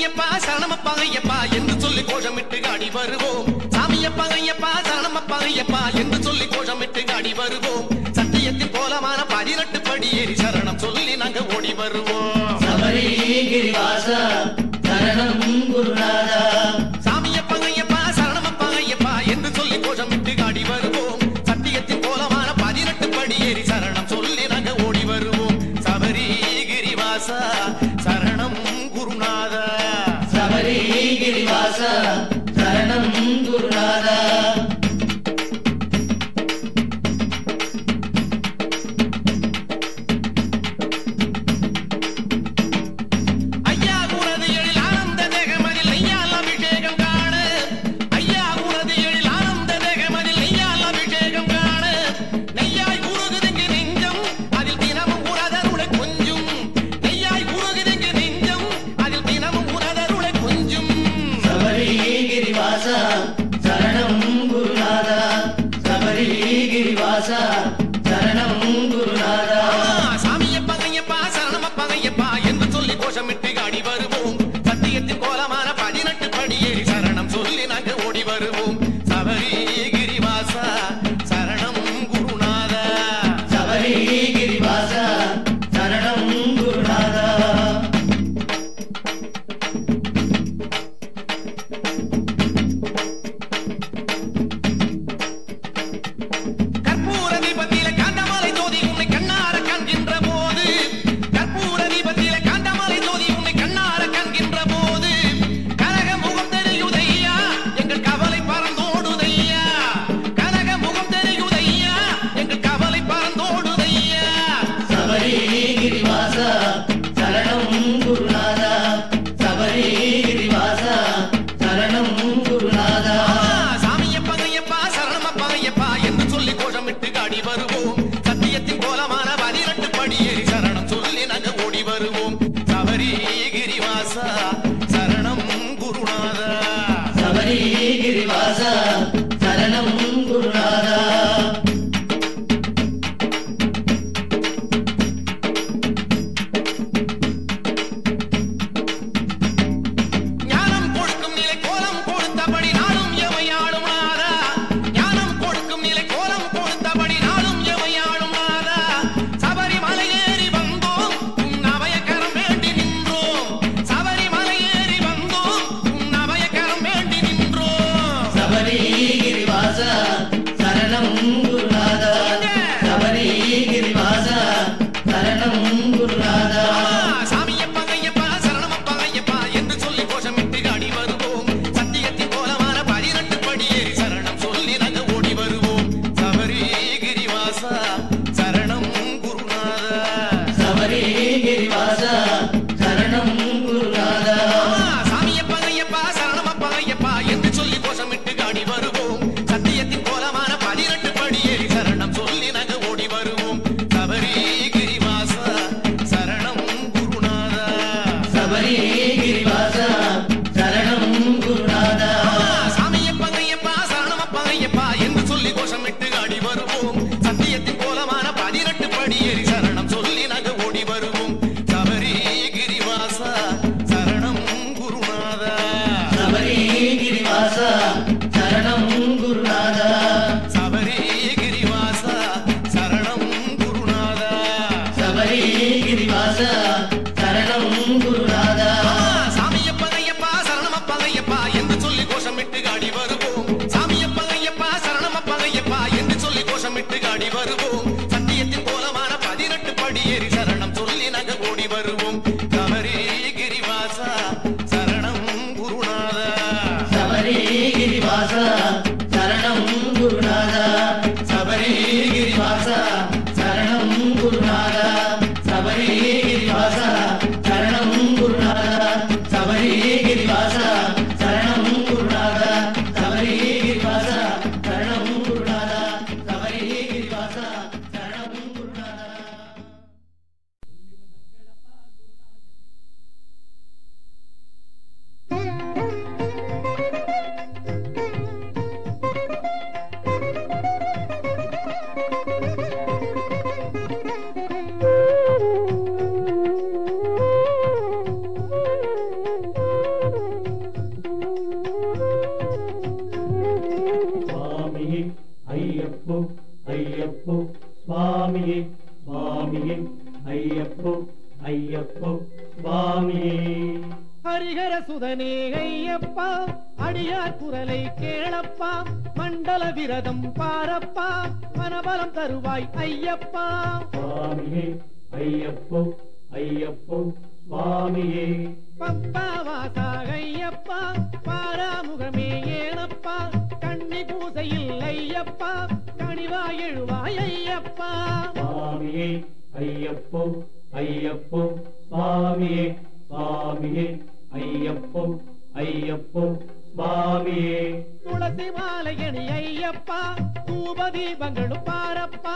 ஐயப்பா சரணமப்பா ஐயப்பா என்று சொல்லி கோஷமிட்டு ஆடி வருவோம். சாமியப்பா ஐயப்பா சரணமப்பா ஐயப்பா என்று சொல்லி கோஷமிட்டு ஆடி வருவோம். சத்தியத்தின் கோலமான 18 படி ஏறி சரணம் சொல்லி நாங்க ஓடி வருவோம். சபரிகிரிவாசா சரணம் குருநாதா. சாமியப்பா ஐயப்பா சரணமப்பா ஐயப்பா என்று சொல்லி கோஷமிட்டு ஆடி வருவோம். சத்தியத்தின் கோலமான 18 படி ஏறி சரணம் சொல்லி நாங்க ஓடி வருவோம். சபரிகிரிவாசா சரணம் குருநாதா. சபரிகிரிவாசா சரணம் குருநாதா. சரணம் குருநாதா. சபரிகிரிவாசா சரணம் குருநாதா. சாமியப்பா ஐயப்பா சரணமப்பா ஐயப்பா என்று சொல்லி கோஷமிட்டு ஆடி வருவோம். சத்தியத்தின் கோலமான 18 படி ஏறி சரணம் சொல்லி நாங்க ஓடி வருவோம். சபரிகிரிவாசா சரணம் குருநாதா. சபரிகிரிவாசா சரணம் குருநாதா. சபரிகிரிவாசா சரணம் குருநாதா. சபரிகிரிவாசா சரணம் குருநாதா. சாமியப்பா ஐயப்பா சரணமப்பா ஐயப்பா என்று சொல்லி கோஷமிட்டு ஆடி வருவோம். சத்தியத்தின் கோலமான 18 படி ஏறி சரணம் சொல்லி நாங்க ஓடி வருவோம். சபரிகிரிவாசா சரணம் குருநாதா. சபரிகிரிவாசா சரணம் குருநாதா. சபரிகிரிவாசா சரணம் குருநாதா. சபரிகிரிவாசா சரணம் குருநாதா. சாமியப்பா ஐயப்பா சரணமப்பா ஐயப்பா என்று சொல்லி கோஷமிட்டு ஆடி வருவோம். சத்தியத்தின் கோலமான 18 படி ஏறி சரணம் சொல்லி நாங்க ஓடி வருவோம். சபரிகிரிவாசா சரணம் குருநாதா. சபரிகிரிவாசா சரணம் குருநாதா. சாமியப்பா ஐயப்பா சரணமப்பா ஐயப்பா என்று சொல்லி கோஷமிட்டு ஆடி வருவோம். சத்தியத்தின் கோலமான 18 படி ஏறி சரணம் சொல்லி நாங்க ஓடி வருவோம். சபரிகிரிவாசா சரணம் குருநாதா. சபரிகிரிவாசா சரணம் குருநாதா. சாமியப்பா ஐயப்பா சரணமப்பா ஐயப்பா என்று சொல்லி கோஷமிட்டு ஆடி வருவோம். சத்தியத்தின் கோலமான 18 படி ஏறி சரணம் சொல்லி நாங்க ஓடி வருவோம். சபரிகிரிவாசா சரணம் குருநாதா. சபரிகிரிவாசா சரணம் குருநாதா. சபரிகிரிவாசா சரணம் குருநாதா. சபரிகிரிவாசா சரணம் குருநாதா. சுவாமியே ஹரிஹர சுதனே ஐயப்பா அடியார் குரலை கேளப்பா மண்டல விரதம் பாரப்பா மனபலம் தருவாய் ஐயப்பா சுவாமியே ஐயப்போ ஐயப்போ சுவாமியே பப்பாவாசா ஐயப்பா பாராமுகமே ஏனப்பா கண்ணி பூசையில் ஐயப்பா கனிவாய் எழுவாய் ஐயப்பா சுவாமியே ஐயப்போ ஐயப்போ சுவாமியே சுவாமியே ஐயப்போ ஐயப்போ சுவாமியே துளசி மாலையணி ஐயப்பா தூபதீபங்களும் பாரப்பா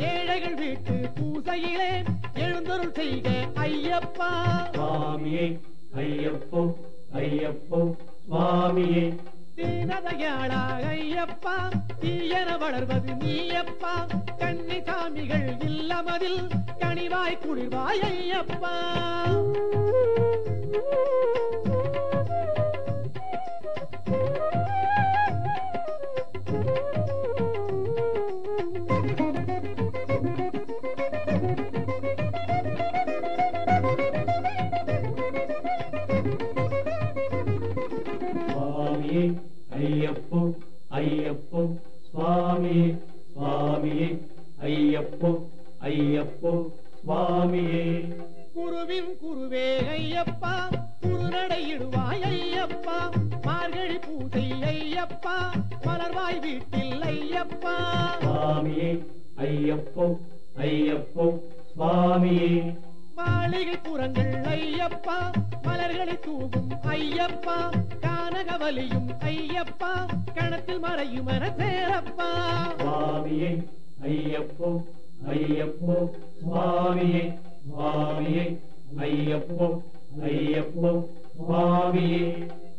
ஏழைகள் வீட்டு பூசையிலே எழுந்தருள் செய்க ஐயப்பா சுவாமியே ஐயப்போ ஐயப்போ சுவாமியே தீனதயாளா ஐயப்பா தீயன வளர்வது நீயப்பா கன்னி சாமிகள் இல்லமதில் கனிவாய் குளிர்வாய் ஐயப்பா சுவாமியே ஐயப்போ ஐயப்போ சுவாமியே சுவாமியே ஐயப்போ ஐயப்போ சுவாமியே குருவின் குருவே ஐயப்பா குருநடையிடுவாய் ஐயப்பா மார்கழி பூசை ஐயப்பா மலர்வாய் வீட்டில் ஐயப்பா சுவாமியே ஐயப்போ ஐயப்போ சுவாமியே மாளிகை புறங்கள் ஐயப்பா மலர்களை தூவும் ஐயப்பா கானகவலியும் ஐயப்பா கணத்தில் மறையும் என சேரப்பா சுவாமியே ஐயப்போ ஐயப்போ சுவாமியே சுவாமியே ஐயப்போ ஐயப்போ சுவாமியே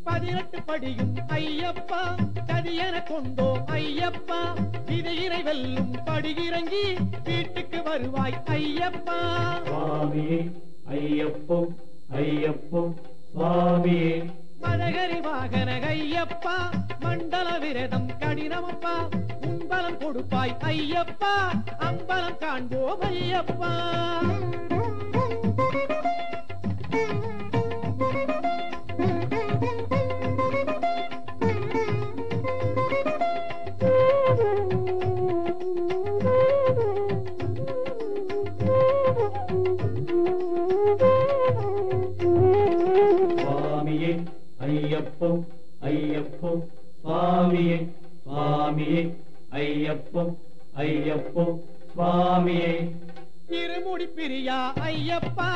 18 படியும் ஐயப்பா கதியென கொண்டோம் ஐயப்பா விதியினை வெல்லும் படியிறங்கி வீட்டுக்கு வருவாய் ஐயப்பா சுவாமியே ஐயப்போ ஐயப்போ சுவாமியே மதகரி வாகன ஐயப்பா மண்டல விரதம் கடினமப்பா உன்பலம் கொடுப்பாய் ஐயப்பா அம்பலம் காண்போம் ஐயப்பா சுவாமியே ஐயப்போ ஐயப்போ சுவாமியே சுவாமியே ஐயப்போ ஐயப்போ சுவாமியே இருமுடி பிரியா ஐயப்பா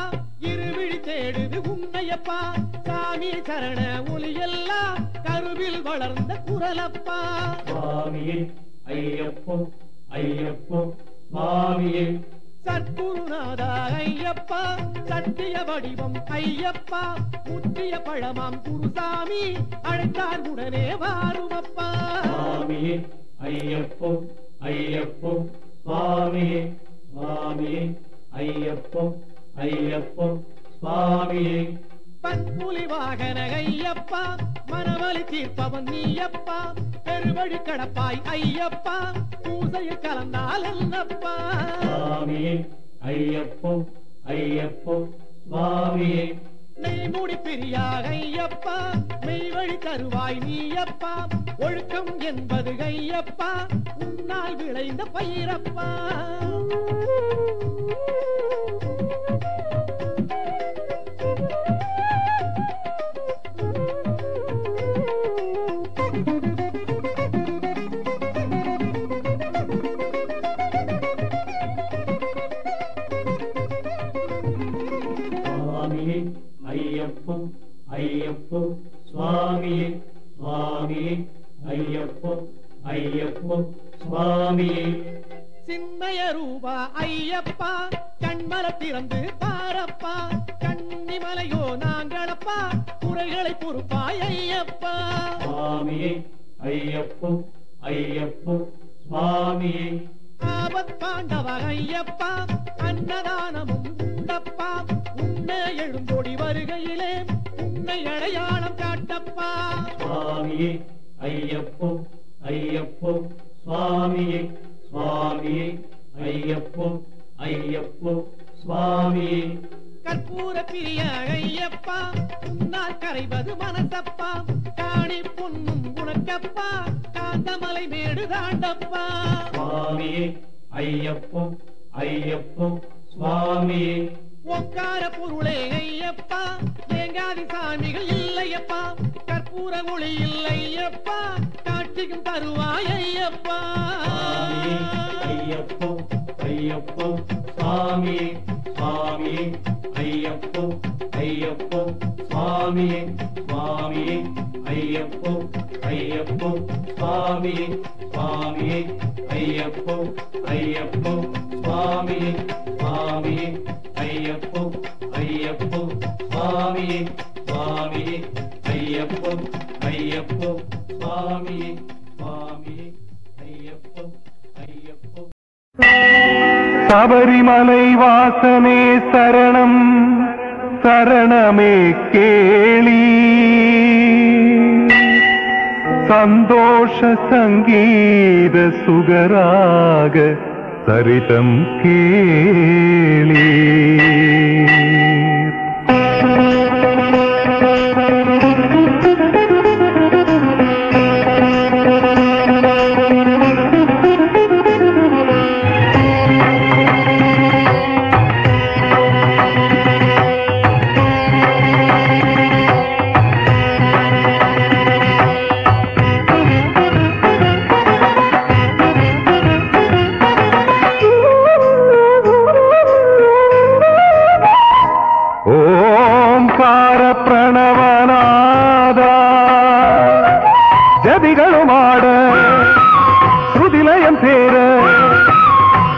இருவிழி தேடுது உன்னையப்பா சாமி சரண ஒலியெல்லாம் கருவில் வளர்ந்த குரலப்பா சுவாமியே ஐயப்போ ஐயப்போ சுவாமியே சத்குருநாதா ஐயப்பா சத்திய வடிவம் ஐயப்பா முற்றிய பழமாம் குருசாமி அழைத்தார் உடனே வாருமப்பா சுவாமியே ஐயப்போ ஐயப்போ சுவாமியே சுவாமியே ஐயப்போ ஐயப்போ சுவாமியே பன்புலி வாகன ஐயப்பா மனவலி தீர்ப்பவன் நீயப்பா பெருவழி கடப்பாய் ஐயப்பா பூசையில் கலந்தால் என்னப்பா சுவாமியே ஐயப்போ ஐயப்போ சுவாமியே நெய்முடி பிரியா ஐயப்பா மெய்வழி தருவாய் நீயப்பா ஒழுக்கம் என்பது ஐயப்பா உன்னால் விளைந்த பயிரப்பா சுவாமியே ஐயப்போ ஐயப்போ சுவாமியே சுவாமியே ஐயப்போ ஐயப்போ சுவாமியே சின்மய ரூபா ஐயப்பா கண்மல திறந்து பாரப்பா கன்னிமலையோ நாங்களப்பா குறைகளை பொறுப்பாய் ஐயப்பா சுவாமியே ஐயப்போ ஐயப்போ சுவாமியே ஆபத் பாண்டவ ஐயப்பா அன்னதானமும் உண்டப்பா உன்னை எழுந்தோடி வருகையிலே உன்னை அடையாளம் காட்டப்பா சுவாமியே ஐயப்போ ஐயப்போ சுவாமியே சுவாமியே ஐயப்போ ஐயப்போ சுவாமியே கற்பூர பிரிய ஐயப்பா உன்னால் கரைவது மனசப்பா காணி பொன்னும் உனக்கப்பா காந்தமலை மேடு தாண்டப்பா சுவாமியே ஐயப்போ ஐயப்போ சுவாமியே ஒங்கார பொருளே ஐயப்பா ஏங்காதி சாமிகள் இல்லையப்பா கற்பூர ஒளி இல்லையப்பா காட்சிக்கும் தருவாய் ஐயப்பா ஐயப்போ ஐயப்போ சுவாமியே சுவாமியே ஐயப்போ ஐயப்போ சுவாமியே சுவாமியே ஐயப்போ ஐயப்போ சுவாமியே சுவாமியே ஐயப்போ ஐயப்போ சுவாமியே சுவாமியே ஐயப்போ ஐயப்போ சுவாமியே சுவாமியே ஐயப்போ ஐயப்போ சுவாமியே சுவாமியே ஐயப்போ ஐயப்போ சபரிமலை வாசனே சரணம் சரணமே கேளி சந்தோஷ சங்கீத சுகராக சரிதம் கேளி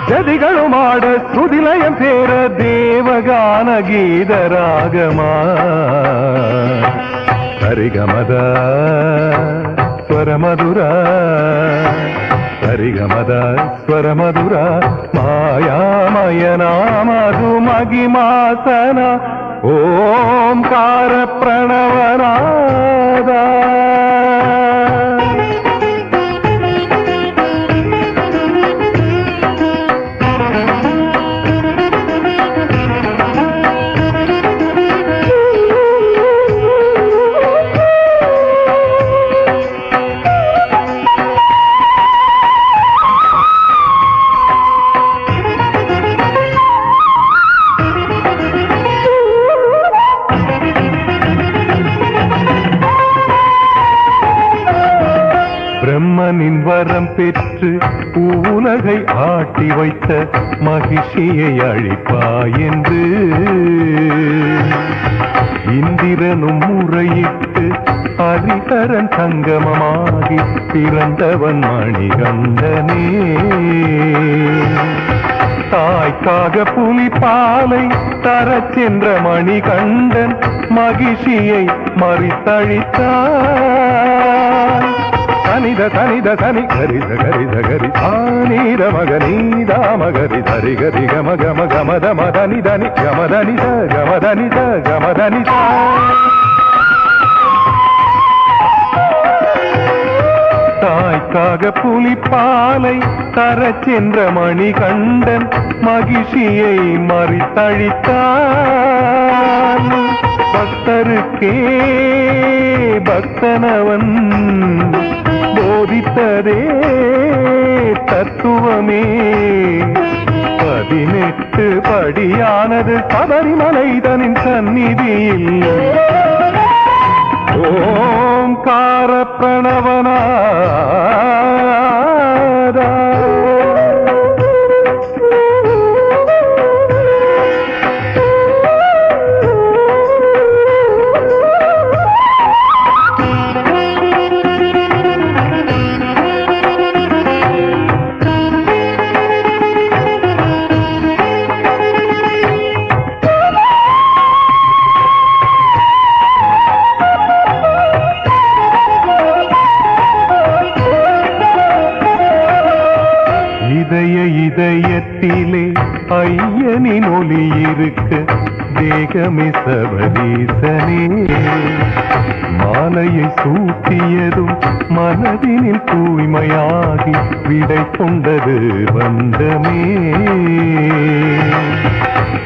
ஜதிகளுமாட ஸ்ருதிலயம் சேர தேவகான கீதராகமா சரிகமத ஸ்வரமதுர சரிகமத ஸ்வரமதுர மாயாமய நாமது மகிமாசன ஓம்கார பிரணவநாதா பிரம்மனின் வரம் பெற்று உலகை ஆட்டி வைத்த மகிழ்ச்சியை அழிப்பாய் என்று இந்திரனும் முறையிட்டு ஹரிஹரன் சங்கமமாகி பிறந்தவன் மணிகண்டனே தாய்க்காக புலிப்பாலை தரச் சென்ற மணிகண்டன் மகிழ்ச்சியை மறித்தழித்தான் தனித தனித தனி கரித கரித கரி ஆனீர மகனீதா மகரி தரி கரி கம கம கமத மதனி தனி கமதனித கமதனித கமதனித தாய்க்காக புலிப்பாலை தரச் சென்ற மணிகண்டன் மகிழ்ச்சியை மறித்தழித்தான் பக்தருக்கே பக்தனவன் போதித்ததே தத்துவமே 18 படியானது சபரிமலைதனின் சந்நிதியில் ஓம்கார பிரணவநாதா இதயத்திலே ஐயனின் ஒளி இருக்க தேகமே சபரீசனே மாலையை சூட்டியதும் மனதினில் தூய்மையாகி விடை கொண்டது வந்தமே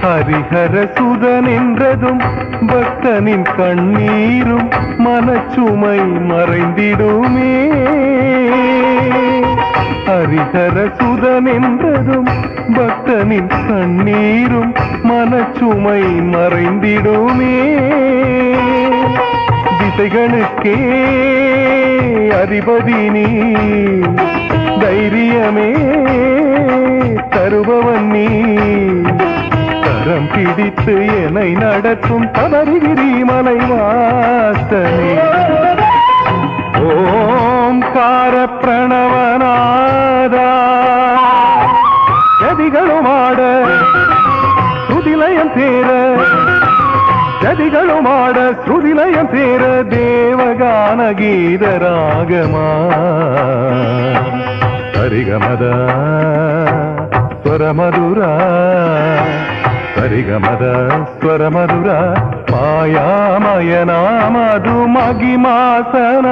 ஹரிஹர சுதன் என்றதும் பக்தனின் கண்ணீரும் மனச்சுமை மறைந்திடுமே. ஹரிஹர சுதன் என்றதும் பக்தனின் கண்ணீரும் மனச்சுமை மறைந்திடுமே. திசைகளுக்கே அதிபதி நீ, தைரியமே தருபவன் நீ, கரம் பிடித்து என்னை நடத்தும் தவறிகிரி மலை வாசனே. ஓம்கார பிரணவநாதா ஜதிகளுமாட ஸ்ருதிலயம் சேர, ஜதிகளுமாட ஸ்ருதிலயம் சேர தேவகான கீதராகமா. சரிகமத ஸ்வரமதுரா, சரிகமத ஸ்வரமதுரா, மாயாமயனாமது மகிமாசன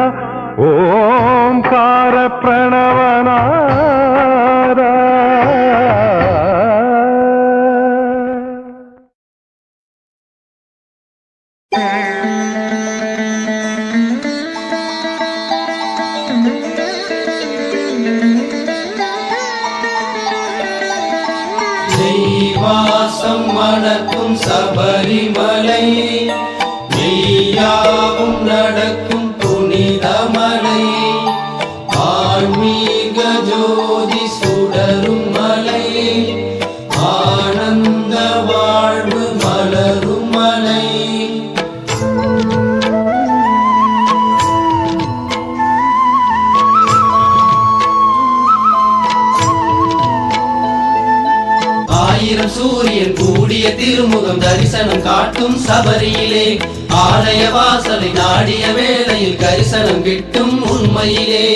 ஓம்கார பிரணவநாதா. வாசம் மணக்கும் சபரிமலை, மெய்யாவும் நடக்கும் புனிதமலை, ஆன்மீக ஜோதி சுடரும் மலை, ஆனந்த வாழ்வு மலரும் மலை. ஆயிரம் சூரியன் கூடிய திருமுகம் தரிசனம் காட்டும் சபரியிலே, ஆலய வாசலை நாடிய வேளையில் கரிசனம் கிட்டும் உண்மையிலே.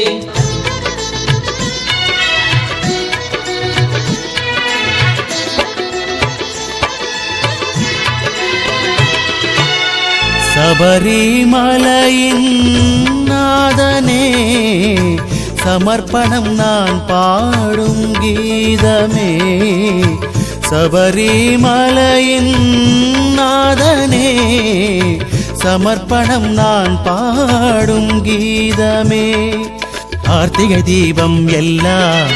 சபரிமலையின் நாதனே, சமர்ப்பணம் நான் பாடும் கீதமே. சபரிமலையின் நாதனே, சமர்ப்பணம் நான் பாடும் கீதமே. கார்த்திகை தீபம் எல்லாம்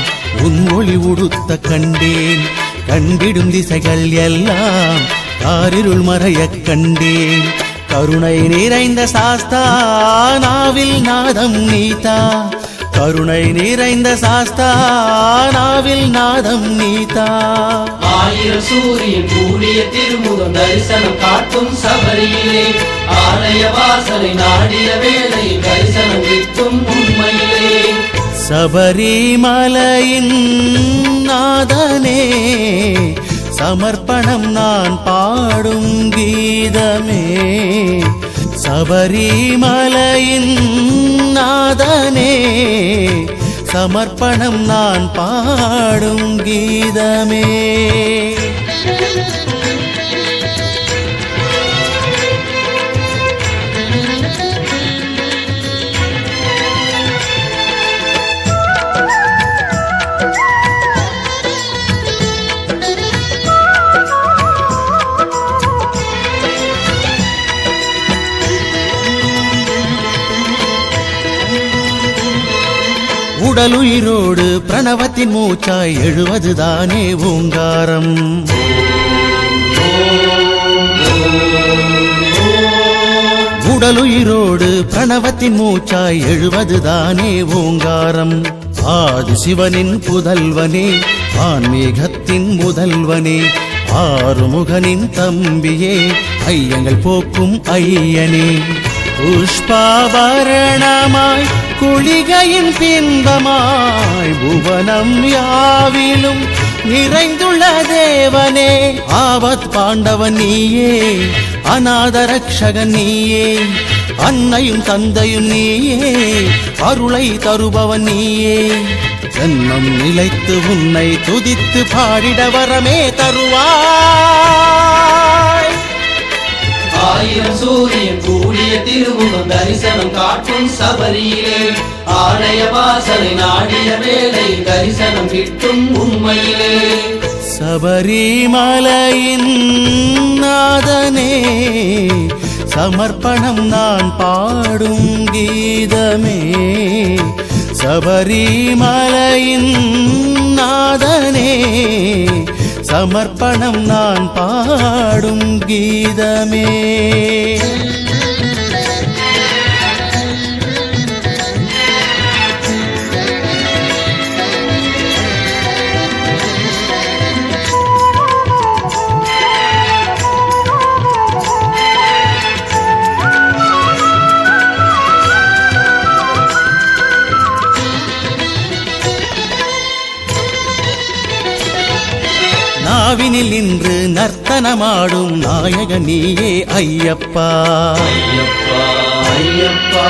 உன் ஒளி உடுத்த கண்டேன், கண்டிடும் திசைகள் எல்லாம் காரிருள் மறையக் கண்டேன். கருணை நிறைந்த சாஸ்தா நாவில் நாதம் நீதா, கருணை நிறைந்த சாஸ்தா நாவில் நாதம் நீதா. ஆயிரம் சூரியன் கூடிய திருமுகம் தரிசனம் காட்டும் சபரியிலே, ஆலய வாசலை நாடிய வேளையில் தரிசனம் கிட்டும் உண்மையிலே. சபரிமலையின் நாதனே, சமர்ப்பணம் நான் பாடும் கீதமே. சபரிமலையின் நாதனே, சமர்ப்பணம் நான் பாடும் கீதமே. உடலுயிரோடு பிரணவத்தின் மூச்சாய் எழுவதுதானே ஓங்காரம். உடலுயிரோடு பிரணவத்தின் மூச்சாய் எழுவதுதானே ஓங்காரம். ஆதி சிவனின் புதல்வனே, ஆன்மீகத்தின் முதல்வனே, ஆறுமுகனின் தம்பியே, ஐயங்கள் போக்கும் ஐயனே. புஷ்பாபரணமாய் குளிகையின் பிம்பமாய் புவனம் யாவிலும் நிறைந்துள்ள தேவனே, ஆபத் பாண்டவன் நீயே, அநாத ரக்ஷகன் நீயே, அன்னையும் தந்தையும் நீயே, அருளை தருபவன் நீயே. ஜன்மம் நிலைத்து உன்னை துதித்து பாடிட வரமே தருவாய். ஆயிரம் சூரியன் கூடிய திருமுகம் தரிசனம் காட்டும் சபரியிலே, ஆலய வாசலை நாடிய வேளையில் தரிசனம் கிட்டும் உண்மையிலே. சபரிமலையின் நாதனே சமர்ப்பணம் நான் பாடும் கீதமே. சபரிமலையின் நாதனே சமர்ப்பணம் நான் பாடும் கீதமே. நாவினில் இன்று நர்த்தனமாடும் நாயக நீயே ஐயப்பா. ஐயப்பா ஐயப்பா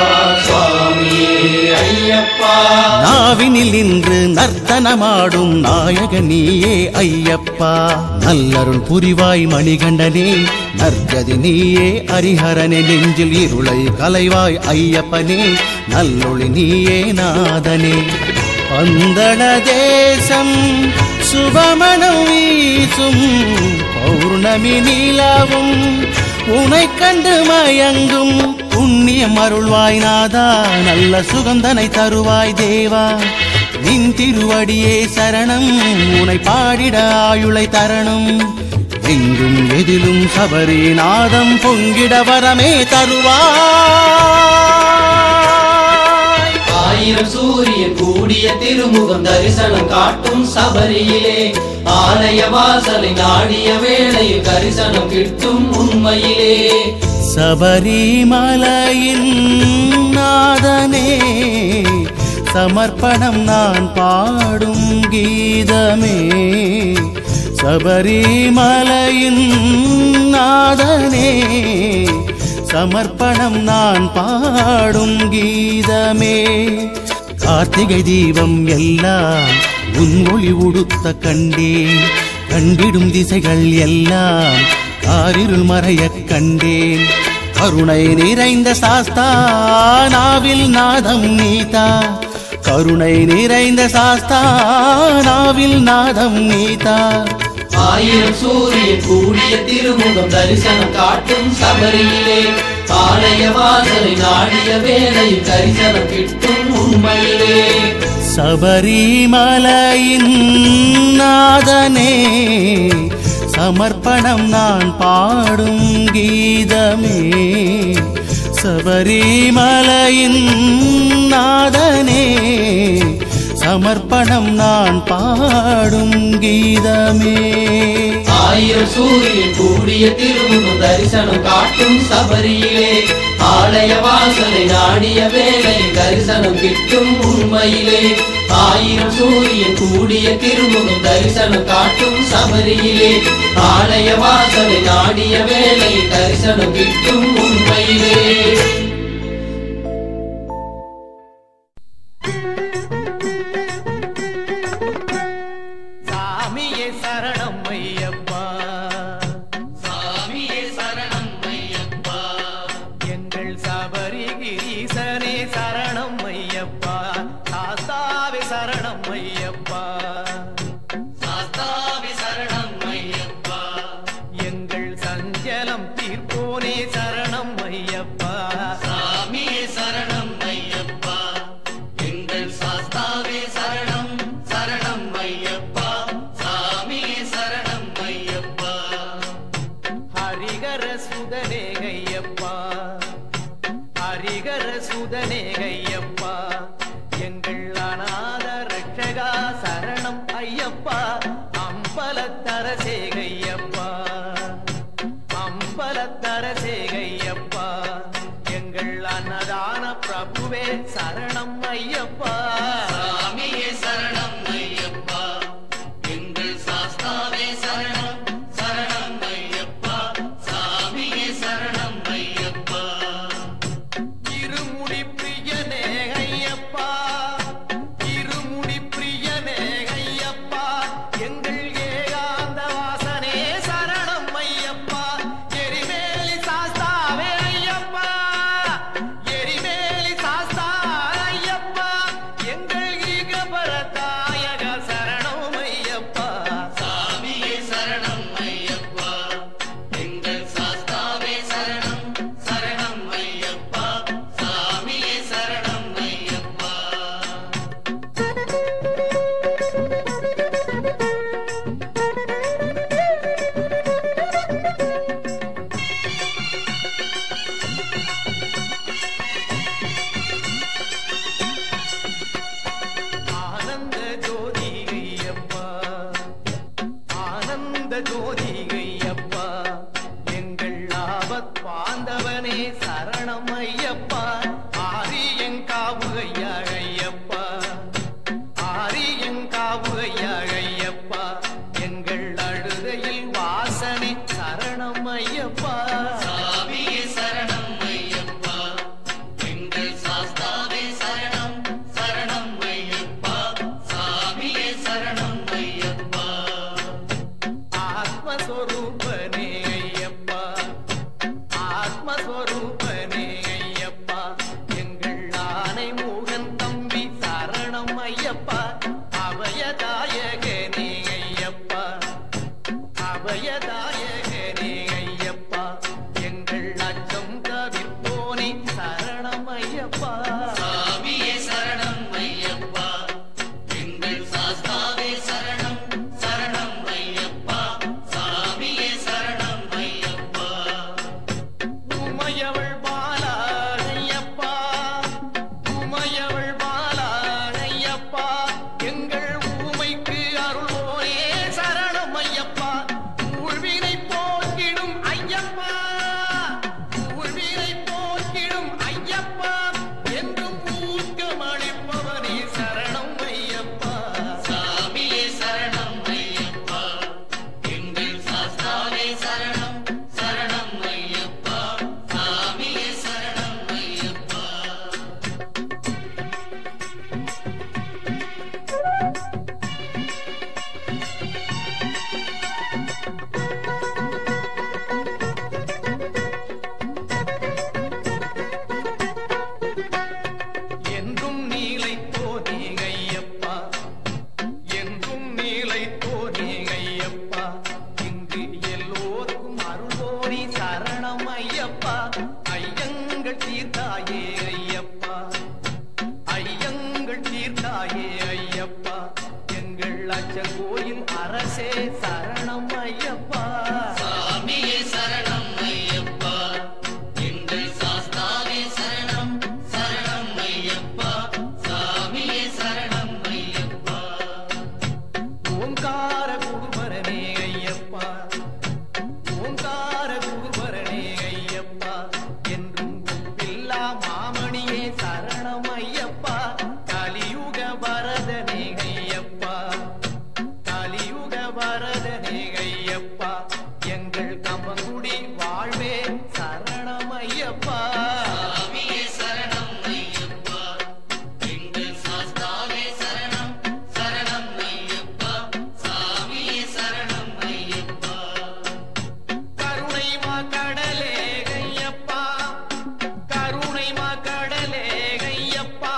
சுவாமியே ஐயப்பா. நாவினில் இன்று நர்த்தனமாடும் நாயக நீயே ஐயப்பா. நல்லருள் புரிவாய் மணிகண்டனே நற்கதி நீயே ஹரிஹரனே. நெஞ்சில் இருளை கலைவாய் ஐயப்பனே நல்லொளி நீயே நாதனே. பந்தள தேசம் சுபமணம் வீசும் பௌர்ணமி நிலவும் உனை கண்டு மயங்கும். புண்ணியம் அருள்வாய் நாதா நல்ல சுகந்தனை தருவாய் தேவா. நின் திருவடியே சரணம் உனை பாடிட ஆயுளை தரணும். எங்கும் எதிலும் சபரிநாதம் பொங்கிட வரமே தருவாய். ஆயிரம் சூரியன் கூடிய திருமுகம் தரிசனம் காட்டும் சபரியிலே. ஆலய வாசலை நாடிய வேளையில் தரிசனம் கிட்டும் உண்மையிலே. சபரிமலையின் நாதனே சமர்ப்பணம் நான் பாடும் கீதமே. சபரிமலையின் நாதனே சமர்ப்பணம் நான் பாடும் கீதமே. கார்த்திகை தீபம் எல்லாம் உன் ஒளி உடுத்த கண்டேன். கண்டிடும் திசைகள் எல்லாம் காரிருள் மறைய கண்டேன். கருணை நிறைந்த சாஸ்தா நாவில் நாதம் நீதா. கருணை நிறைந்த சாஸ்தா நாவில் நாதம் நீதா. ஆயிரம் சூரியன் கூடிய திருமுகம் தரிசனம் காட்டும் சபரியிலே. ஆலய வாசலை நாடிய வேளையில் தரிசனம் கிட்டும் உண்மையிலே. சபரிமலையின் நாதனே சமர்ப்பணம் நான் பாடும் கீதமே. சபரிமலையின் நாதனே சமர்ப்பணம் நான் பாடும் கீதமே. ஆயிரம் சூரியன் கூடிய திருமுகம் தரிசனம் காட்டும் சபரியிலே. ஆலய வாசலை நாடிய வேளையில் தரிசனம் கிட்டும் உண்மையிலே. ஆயிரம் சூரியன் கூடிய திருமுகம் தரிசனம் காட்டும் சபரியிலே. ஆலய வாசலை நாடிய வேளையில் தரிசனம் கிட்டும் உண்மையிலே. சாமியே சரணம் ஐயப்பா. சாமியே சரணம் ஐயப்பா. எங்கள் சபரிகிரீசனே சரணம் ஐயப்பா. சாஸ்தாவே சரணம் ஐயப்பா. சாஸ்தாவே சரணம் ஐயப்பா. எங்கள் சஞ்சலம் தீர்ப்போனே சரணம் ஐயப்பா. சாமியே சரணம் ஐயப்பா. எங்கள் சாஸ்தாவே சரணம் சரணம் ஐயப்பா. சாமியே சரணம் ஐயப்பா. ஹரிகர சுதனே ஐயப்பா. ஹரிகர சுதனே ஐயப்பா. எங்கள் அநாத ரட்சகா சரணம் ஐயப்பா. அம்பலத்தரசே ஐயப்பா. அம்பலத்தரசே ஐயப்பா. எங்கள் அன்னதான பிரபுவே சரணம் ஐயப்பா. சாமியே சரணம் ஐயப்பா. எங்கள் சாஸ்தாவே சரணம் சரணம் ஐயப்பா. சாமியே சரணம் ஐயப்பா. இருமுடி பிரியனே ஐயப்பா. இருமுடி பிரியனே ஐயப்பா. எங்கள் ஏகாந்த வாசனே சரணம் ஐயப்பா. எரிமேலி சாஸ்தாவே ஐயப்பா. எரிமேலி சாஸ்தா ஐயப்பா. தேவனே ஐயப்பா எங்கள் ஆனை முகன் தம்பி சரணம் ஐயப்பா அபயதாயகனே ஐயப்பா அபயதாயகனே ஐயப்பா எங்கள் அச்சம் தவிர்ப்போனே சரணம் ஐயப்பா சாமியே சரணம் ஐயப்பா எங்கள் சாஸ்தாவே சரணம் சரணம் ஐயப்பா சாமியே சரணம் ஐயப்பா உமையவள் பாலா ஐயப்பா உமையவள் பாலா ஐயப்பா எங்கள் ஊமைக்கு அருள்வோனே சரணம் ஐயப்பா ஊழ்வினை போக்கிடும் ஐயப்பா ஊழ்வினை போக்கிடும் ஐயப்பா என்றும் ஊக்கமளிப்பவனே சரணம் ஐயப்பா சாமியே சரணம் ஐயப்பா எங்கள் சாஸ்தாவே சரணம் சரணம் ஐயப்பா சாமியே சரணம் ஐயப்பா என்றும் நீலைத்தோனே ஐயப்பா என்றும் நீலைத்தோனே ஐயப்பா இங்கு எல்லோருக்கும் அருள்வோனே சரணம் ஐயப்பா ஐயங்கள் தீர்த்தாயே ஐயப்பா ஐயங்கள் தீர்த்தாயே ஐயப்பா எங்கள் அச்சங்கோயில் அரசே சரணம் ஐயப்பா சாமியே சரணம் ஐயப்பா எங்கள் சாஸ்தாவே சரணம் சரணம் ஐயப்பா சாமியே சரணம் ஐயப்பா ஓங்கார குருவரனே ஐயப்பா ஓங்கார குருவரனே ஐயப்பா என்றும் பில்லா மாமணியே சரணம் ஐயப்பா கலியுக வரதனே ஐயப்பா கலியுக வரதனே ஐயப்பா எங்கள் கம்பங்குடி வாழ்வே சரணம் ஐயப்பா சாமியே சரணம் ஐயப்பா எங்கள் சாஸ்தாவே சரணம் சரணம் ஐயப்பா சாமியே சரணம் ஐயப்பா கருணை மா கடலே ஐயப்பா கருணை மா கடலே ஐயப்பா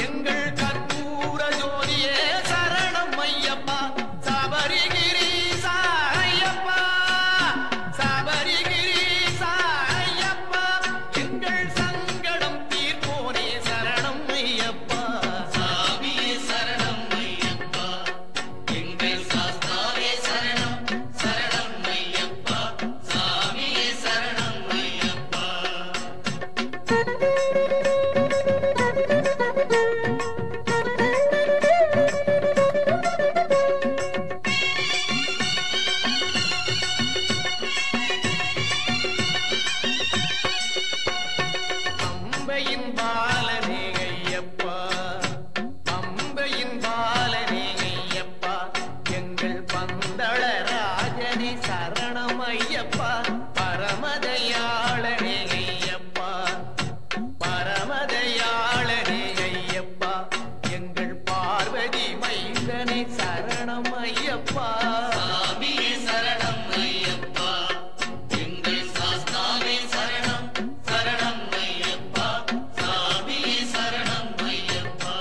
எங்கள் கற்பூர ஜோதியே சரணம் ஐயப்பா சபரிகிரீசா ஐயப்பா சபரிகிரீசா ஐயப்பா எங்கள் சங்கடம் தீர்ப்போனே சரணம் ஐயப்பா சாமியே சரணம் ஐயப்பா எங்கள் சாஸ்தாவே சரணம் சரணம் ஐயப்பா சாமியே சரணம் ஐயப்பா அம்பையின் பாலனே ஐயப்பா அம்பையின் பாலனே ஐயப்பா எங்கள் பந்தள ராஜனே சரணம் ஐயப்பா பரமதயாளனே ஐயப்பா பரமதயாளனே ஐயப்பா எங்கள் பார்வதி மைந்தனே சரணம் ஐயப்பா சாமியே சரணம் ஐயப்பா எங்கள் சாஸ்தாவே சரணம் சரணம் ஐயப்பா சாமியே சரணம் ஐயப்பா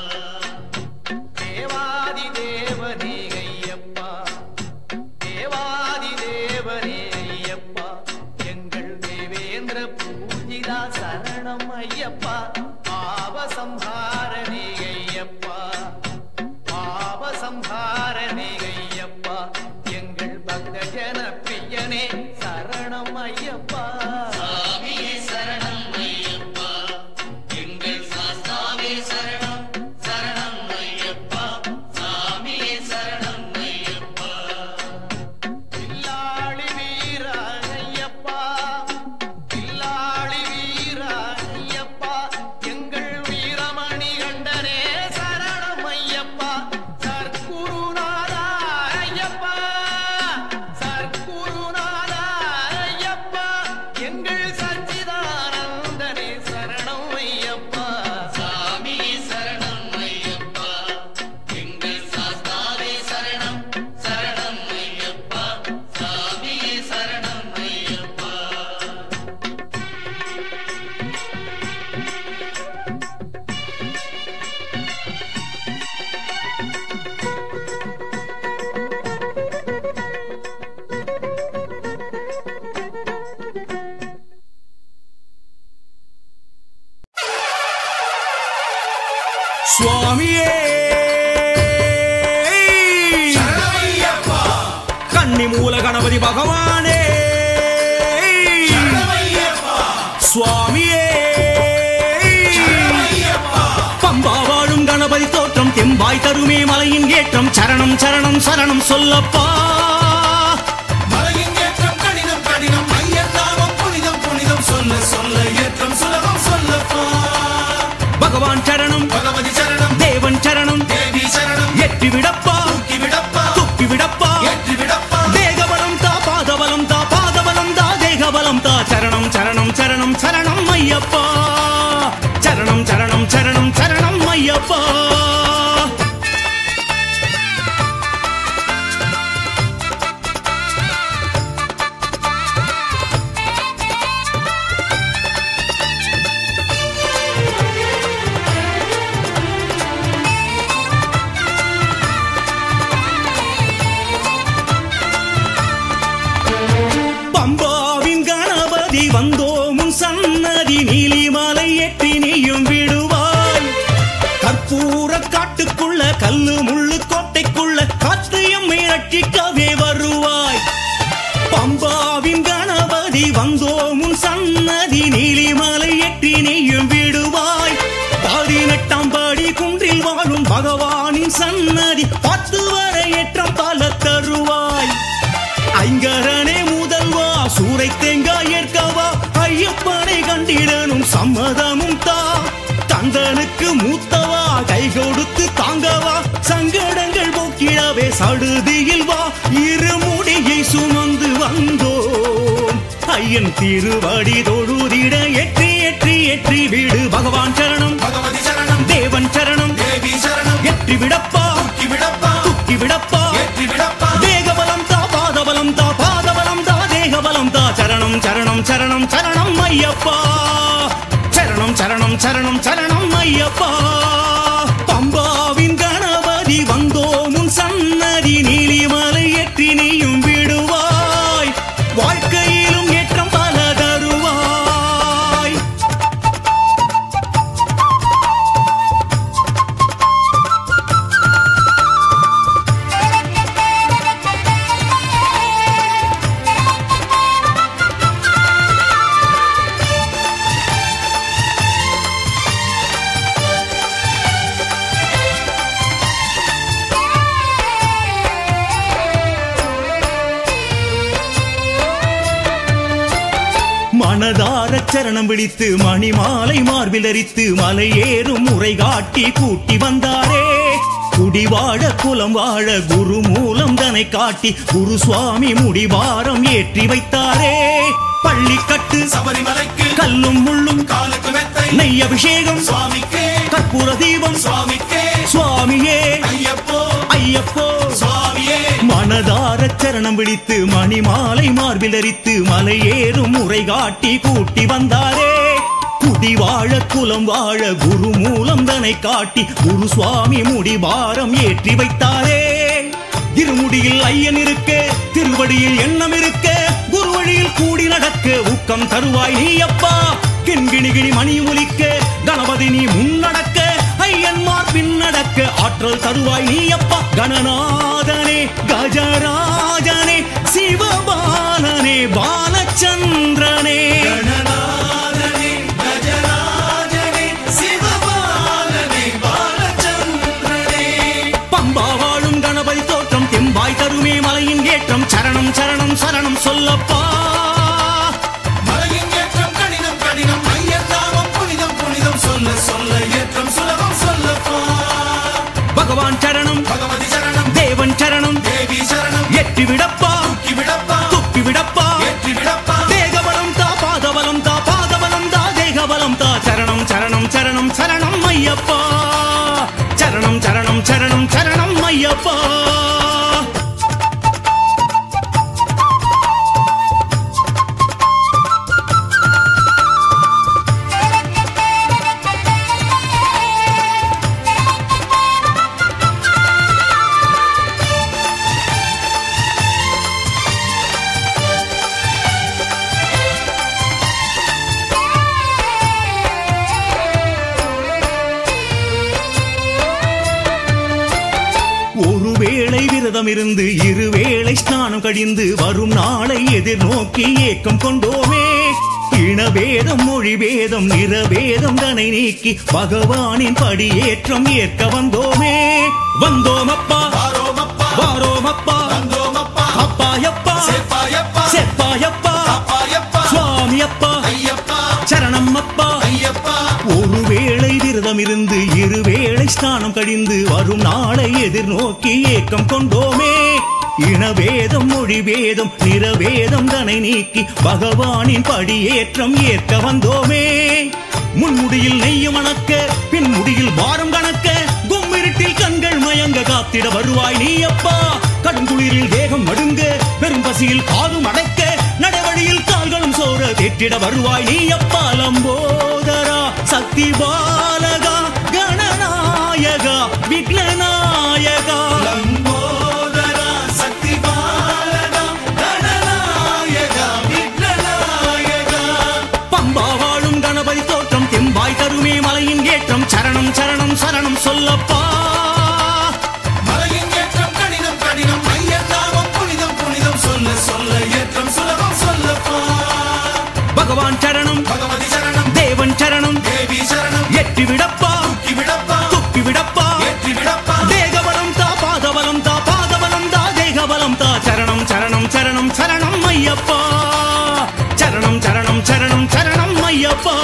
தேவாதி தேவனே ஐயப்பா தேவாதி தேவனே ஐயப்பா எங்கள் தேவேந்திர பூஜிதா சரணம் ஐயப்பா பாவசம்ஹாரனே ஐயப்பா பாவசம்ஹாரனே ஐயப்பா எங்கள் பக்தஜன பிரியனே சரணம் ஐயப்பா சாமியே சரணம் ஐயப்பா எங்கள் சாஸ்தாவே சரணம் சரணம் ஐயப்பா சாமியே சரணம் ஐயப்பா பில்லாளி வீரா ஐயப்பா பில்லாளி வீரா ஐயப்பா எங்கள் வீரமணி சுவாமியே சரணமையப்பா கன்னி மூல கணபதி பகவானே சரணமையப்பா சுவாமியே சரணமையப்பா பம்பா வாழும் கணபதி தோற்றம் தெம்பாய் தருமே மலையின் ஏற்றம் சரணம் சரணம் சரணம் சொல்லப்பா மலையின் ஏற்றம் கடினம் கடினம் ஐயன் நாமம் புனிதம் புனிதம் சொல்ல சொல்ல ஏற்றம் சுலபம் சொல்லப்பா பகவான் சரணம் பகவதி சரணம் தேவன் சரணம் தேவி சரணம் எட்டி விடப்பா தூக்கி விடப்பா துப்பி விடப்பா ஏற்றி விடப்பா தேகபலம் தா பாதபலம் தா பாதபலம் தா தேகபலம் தா சரணம் சரணம் சரணம் சரணம் ஐயப்பா சரணம் சரணம் சரணம் சரணம் ஐயப்பா பம்பாவின் கணபதி வந்தோமுன் சன்னதி நீலிமலை எட்டி நீயும் விடுவாய் கற்பூர காட்டுக்குள்ள கல்லு முள்ளு கோட்டைக்குள்ள காத்து எம்மை ரட்சிக்கவே வருவாய் பம்பாவின் கணபதி வந்தோமுன் சன்னதி நீலிமலை எட்டி நீயும் விடுவாய் 18ஆம் படி குன்றில் வாழும் பகவானின் சன்னதி 10 வரை ஏற்றம் பல தருவாய் ஐங்கரனே முதல்வா சூரை தேங்காய் ஏற்கவா ஐயப்பனை கண்டிடனும் சம்மதமும் தா தந்தனுக்கு மூத்தவா கை கொடுத்து தாங்கவா சங்கடங்கள் போக்கிடவே சடுதியில் வா இருமுடியை சுமந்து வந்தோம் ஐயன் திருவடி தொழுதிட ஏற்றி ஏற்றி ஏற்றி விடு பகவான் சரணம் பகவதி சரணம் தேவன் சரணம் தேவி சரணம் ஏற்றி விடப்பா தூக்கி விடப்பா துக்கி விடப்பா ஏற்றி விடப்பா தேகபலம் தா பாதபலம் தா பாதபலம் தா தேகபலம் தா சரணம் சரணம் சரணம் சரணம் ஐயப்பா சரணம் சரணம் சரணம் சரணம் ஐயப்பா பம்பாவின் கணபதி வந்தோமுன் சன்னதி நீலிமலை ஏற்றி நீயும் விடுவாய் வாழ்க்கையிலும் ஏற்றம் பல தருவாய் மனதார சரணம் விழித்து மணிமாலை மார்பில் அரித்து மலை ஏறும் முறை காட்டி கூட்டி வந்தாரே குடிவாழ குலம் வாழ குரு மூலம் தனை காட்டி குரு சுவாமி முடிவாரம் ஏற்றி வைத்தாரே பள்ளி கட்டு சபரிமலைக்கு கல்லும் முள்ளும் காலுக்கு மெத்தை நெய் அபிஷேகம் சுவாமிக்கே கற்பூர தீபம் சுவாமிக்கே சுவாமியே ஐயப்போ ஐயப்போ சுவாமியே மனதார சரணம் விழித்து மணிமாலை மார்பில் அரித்து மலை ஏறும் முறை காட்டி கூட்டி வந்தாரே குடிவாழ குலம் வாழ குரு மூலம் தனை காட்டி குரு சுவாமி முடிபாரம் ஏற்றி வைத்தாரே இருமுடியில் ஐயன் இருக்க திருவடியில் எண்ணம் இருக்க குரு வழியில் கூடி நடக்க ஊக்கம் தருவாய் நீ அப்பா கிண்கிணி மணி ஒலிக்க கணபதி நீ முன்னடக்க ஐயன்மார் பின்னடக்க ஆற்றல் தருவாய் நீ அப்பா கணநாதனே கஜராஜனே சிவபாலனே பாலச்சந்திரனே கணநாதனே கஜராஜனே சிவபாலனே பாலச்சந்திரனே பம்பா வாழும் கணபதி தோற்றம் தெம்பாய் தருமே மலையின் ஏற்றம் சரணம் சரணம் சரணம் சொல்லப்பா மலையின் ஏற்றம் கடினம் கடினம் ஐயன் நாமம் புனிதம் புனிதம் சொல்ல சொல்ல ஏற்றம் சுலபம் சொல்லப்பா பகவான் சரணம் பகவதி சரணம் தேவன் சரணம் தேவி சரணம் எட்டி விடப்பா தூக்கி விடப்பா துப்பி விடப்பா ஏற்றி விடப்பா தேகபலம் தா பாதபலம் தா பாதபலம் தா தேகபலம் தா சரணம் சரணம் சரணம் சரணம் ஐயப்பா சரணம் சரணம் சரணம் சரணம் ஐயப்பா விரதம் இருந்து இருவேளை ஸ்நானம் கழிந்து வரும் நாளை எதிர்நோக்கி ஏக்கம் கொண்டோமே. இனபேதம் மொழிபேதம் நிறபேதம் தனை நீக்கி பகவானின் படியேற்றம் ஏற்க வந்தோமே. வந்தோமப்பா வாரோமப்பா அப்பாயப்பா செப்பாயப்பா சுவாமியப்பா சரணம் அப்பா. ஒருவேளை விரதம் இருந்து இருவேளை ஸ்நானம் கழிந்து வரும் நாளை எதிர்நோக்கி ஏக்கம் கொண்டோமே. இனபேதம் மொழிபேதம் நிறபேதம் தனை நீக்கி பகவானின் படியேற்றம் ஏற்க வந்தோமே. முன்முடியில் நெய்யும் மணக்க பின்முடியில் பாரம் கணக்க கும்மிருட்டில் கண்கள் மயங்க காத்திட வருவாய் நீ அப்பா. கடுங்குளிரில் தேகம் மடுங்க பெரும் பசியில் காதும் அடைக்க நடவழியில் கால்களும் சோர தேற்றிட வருவாய் நீ அப்பா. லம்போதரா சக்தி பாலகா கணநாயகா விக்னநாயகா. லம்போதரா சக்தி பாலகா கணநாயகா விக்னநாயகா. பம்பா வாழும் கணபதி தோற்றம் தெம்பாய் தருமே மலையின் ஏற்றம் சரணம் சரணம் சரணம் சொல்லப்பா. மலையின் ஏற்றம் கடினம் கடினம் ஐயன் நாமம் புனிதம் புனிதம் சொல்ல சொல்ல ஏற்றம் சுலபம் சொல்லப்பா. பகவான் சரணம் பகவதி சரணம் தேவன் சரணம் தேவி சரணம் ஏற்றி விடப்பா துக்கி விடப்பா ஏற்றி விடப்பா. தேகபலம் தா பாதபலம் தா பாதபலம் தா தேகபலம் தா. சரணம் சரணம் சரணம் சரணம் ஐயப்பா. சரணம் சரணம் சரணம் சரணம் ஐயப்பா.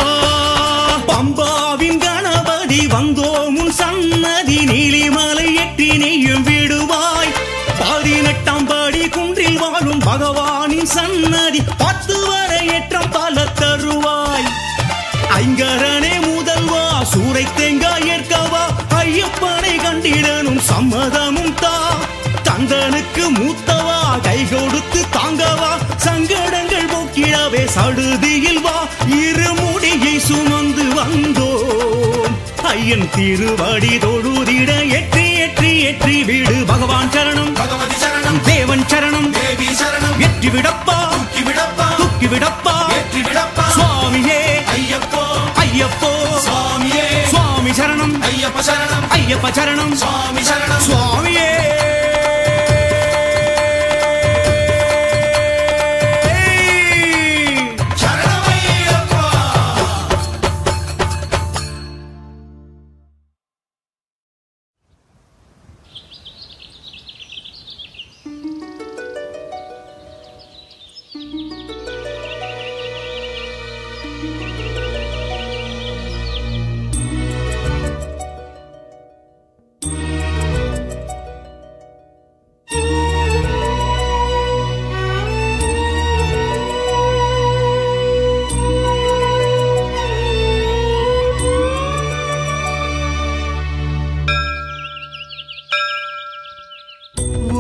பம்பாவின் கணபதி வந்தோம் உன் சன்னதி நீலிமலை எட்டி நீயும் விடுவாய். 18ஆம் படி குன்றில் வாழும் பகவானின் சன்னதி 10 வரை ஏற்றம் பல தருவாய். ஐங்கரனே முதல்வா சூறை தேங்காய் ஏற்கவா ஐயப்பனை கண்டிடனும் சம்மதமும் தா. தந்தனுக்கு மூத்தவா கை கொடுத்து தாங்கவா சங்கடங்கள் போக்கிடவே சடுதியில் வா. இருமுடியை சுமந்து வந்தோம் ஐயன் திருவடி தொழுதிட ஏற்றி ஏற்றி ஏற்றி விடு. பகவான் சரணம் பகவதி சரணம் தேவன் சரணம் தேவி சரணம் ஏற்றி விடப்பா துக்கி விடப்பா ஏற்றி விடப்பா. சுவாமியே ஐயப்போ ஐயப்போ சுவாமியே சுவாமி சரணம் ஐயப்ப சரணம் ஐயப்ப சரணம் சுவாமி சரணம் சுவாமியே. சரணம் ஐயப்பா.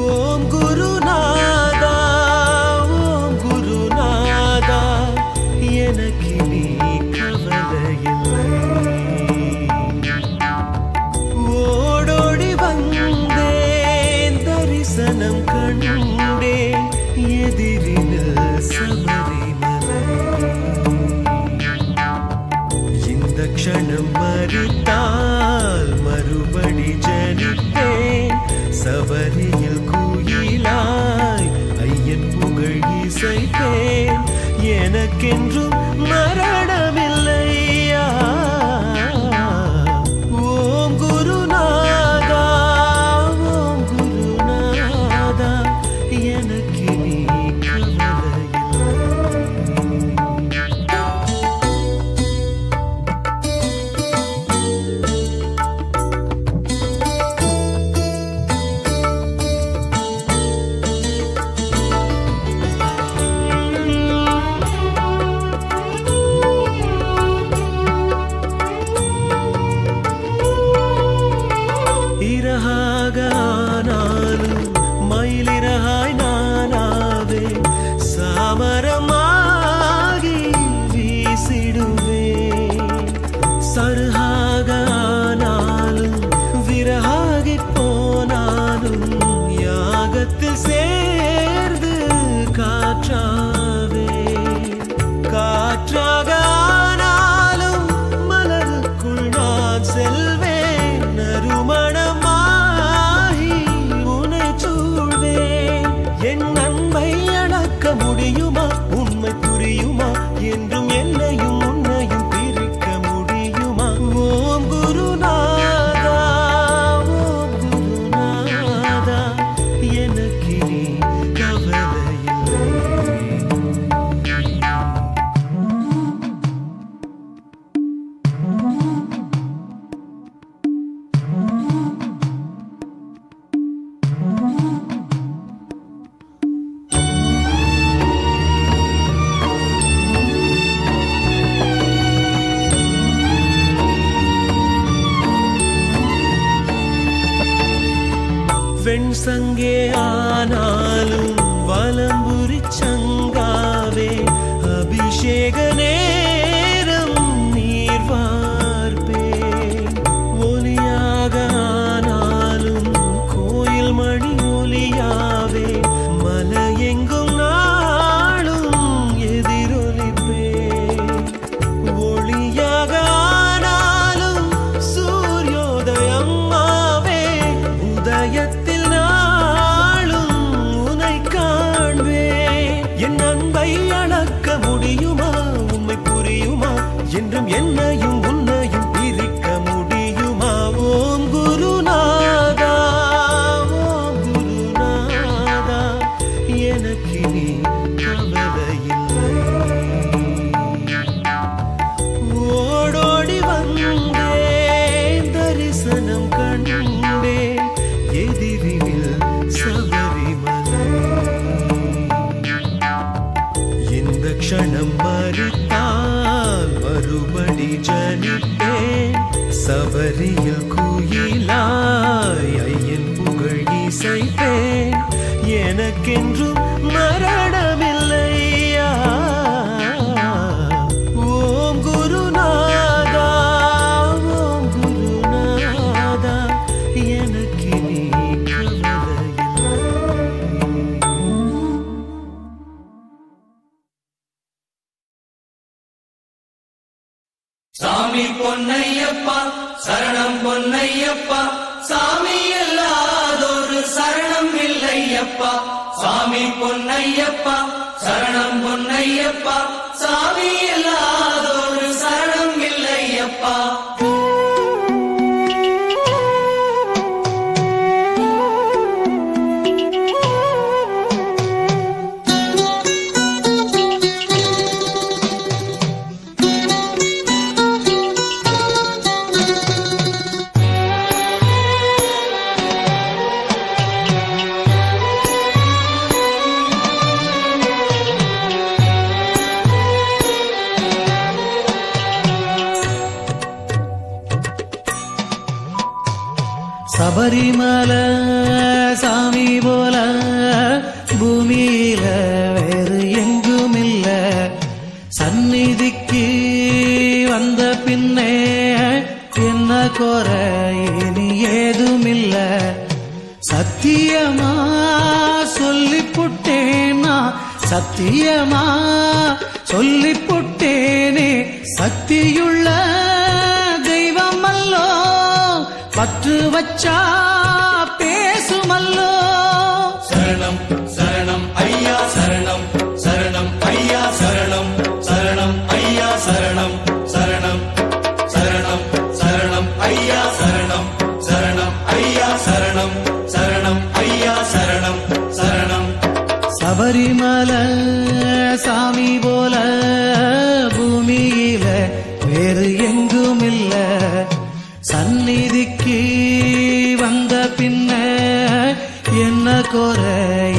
ஓம் குருநாதா ஓம் குருநாதா எனக்கு நீ கவலையில்லை. ஓடோடி வந்தேன் தரிசனம் கண்டேன் எதிரில் சபரிமலை. இந்த க்ஷணம் மறித்தால் மறுபடி ஜனிப்பேன் சபரியில் குயிலாய் ஐயன் புகழ் இசைப்பேன். எனக்கென்றும் மரணமில்லையா. ஓம் குருநாதா ஓம் குருநாதா எனக்கு நீ கவலையில்லை. இறகானாலும் மயிலிறகாய் நானாவே சாமரமாகி வீசிடுவேன். சருகானாலும் விறகாகி போனாலும் யாகத்தில் சேர்ந்து காற்றாவே. காற்றாக ஆனாலும் மலருக்குள் நான் செல்வேன். நறுமணமாகி உனை சூழ சங்கே ஆனாலும் வலம்புரி சங்காவே அபிஷேக நேரம் நீர் வார்ப்பேன். ஒலியாக ஆனாலும் கோயில் மணி ஒலியாவே மலையெங்கும் நாளும் எதிரொலிப்பேன். ஒளியாக ஆனாலும் சூரியோதயம்மாவே உதயத்தில் நாளும் உனை காண்பேன். என் அன்பை அளக்க முடியுமா, உம்மை புரியுமா, என்றும் என்னையும் உன்னையும் பிரிக்க முடியுமா? ஓம் குருநாதா, ஓம் குருநாதா, எனக்கு நீ கவலையில்லை. ஓடோடி வந்தேன், தரிசனம் கண்டேன், எதிரில் சபரிமலை. இந்த க்ஷணம் மறுத்தால் மறுபடி ஜனிப்பேன். சபரியில் குயிலாய் ஐயன் புகழ் இசைப்பேன். எனக்கென்றும் மரணமில்லையா. ஓம் குருநாதா, ஓம் குருநாதா, எனக்கு நீ கவலையில்லை. சாமி பொன்னையப்பா சரணம் பொன்னையப்பா, சாமி இல்லாதொரு சரணம் இல்லையப்பா. சாமி பொன்னையப்பா சரணம் பொன்னையப்பா, சாமி இல்லாதொரு சரணம் இல்லையப்பா. சபரிமலை சாமி போல பூமியில வேறு எங்கும் இல்ல. சந்நிதிக்கு வந்த பின்னே என்ன குறை இனி ஏதுமில்ல. சத்தியமா சொல்லிப்புட்டேனா, சத்தியமா சொல்லிப்புட்டேனே. சக்தியுள்ள தெய்வம் அல்லோ, பற்று வச்சா பேசுமல்லோ. சரணம் சரணம் ஐயா சரணம், சரணம் ஐயா சரணம், சரணம் ஐயா சரணம், சரணம் சரணம் சரணம் ஐயா சரணம், சரணம் ஐயா சரணம், சரணம் ஐயா சரணம், சரணம். சபரிமலை சாமி போல பூமியில வேறு எங்கும் இல்ல. சந்நிதிக்கு வந்த பின்ன என்ன குறை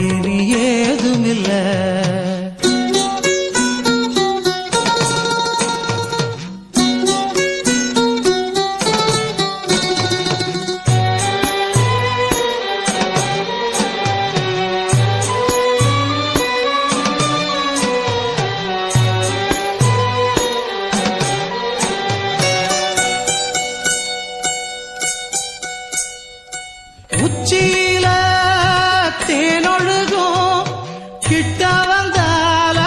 இனி ஏதுமில்ல. உச்சியில தேனொழுகும், கிட்ட வந்தால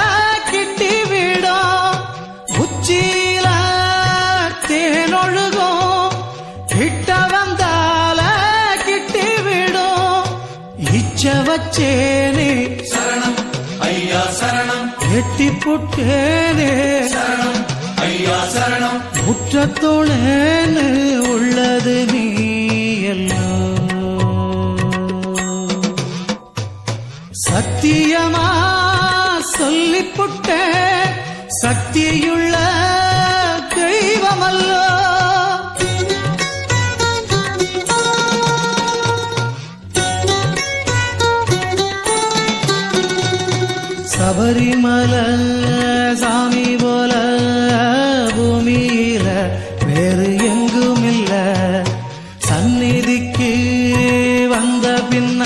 கிட்டி விடும். உச்சியில தேனொழுகும், கிட்ட வந்தால கிட்டி விடும். இச்ச வச்சேனே சரணம் ஐயா சரணம், எட்டி புட்டேனே சரணம் ஐயா சரணம். முற்றத்தோழேன்னு உள்ளது நீ எல்லோ. சத்தியமா சொல்லிப்புட்ட சக்தியுள்ள தெய்வமல்லோ. சபரிமலை சாமி போல பூமியில வேறு எங்கும் இல்ல. சந்நிதிக்கு வந்த பின்ன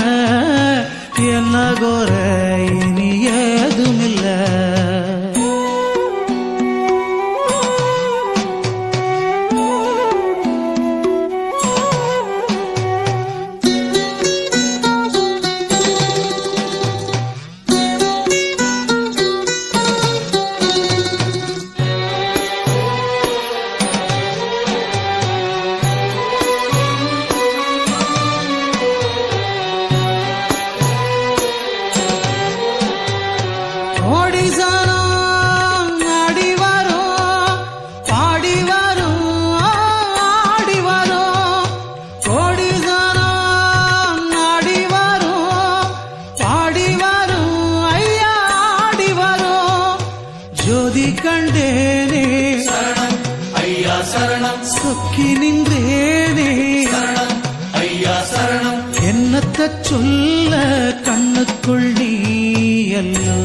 சரணம் சொக்கி நின்றேனே சரணம் ஐயா சரணம் என்னத்த சொல்ல கண்ணுக்குள் நீ அல்லோ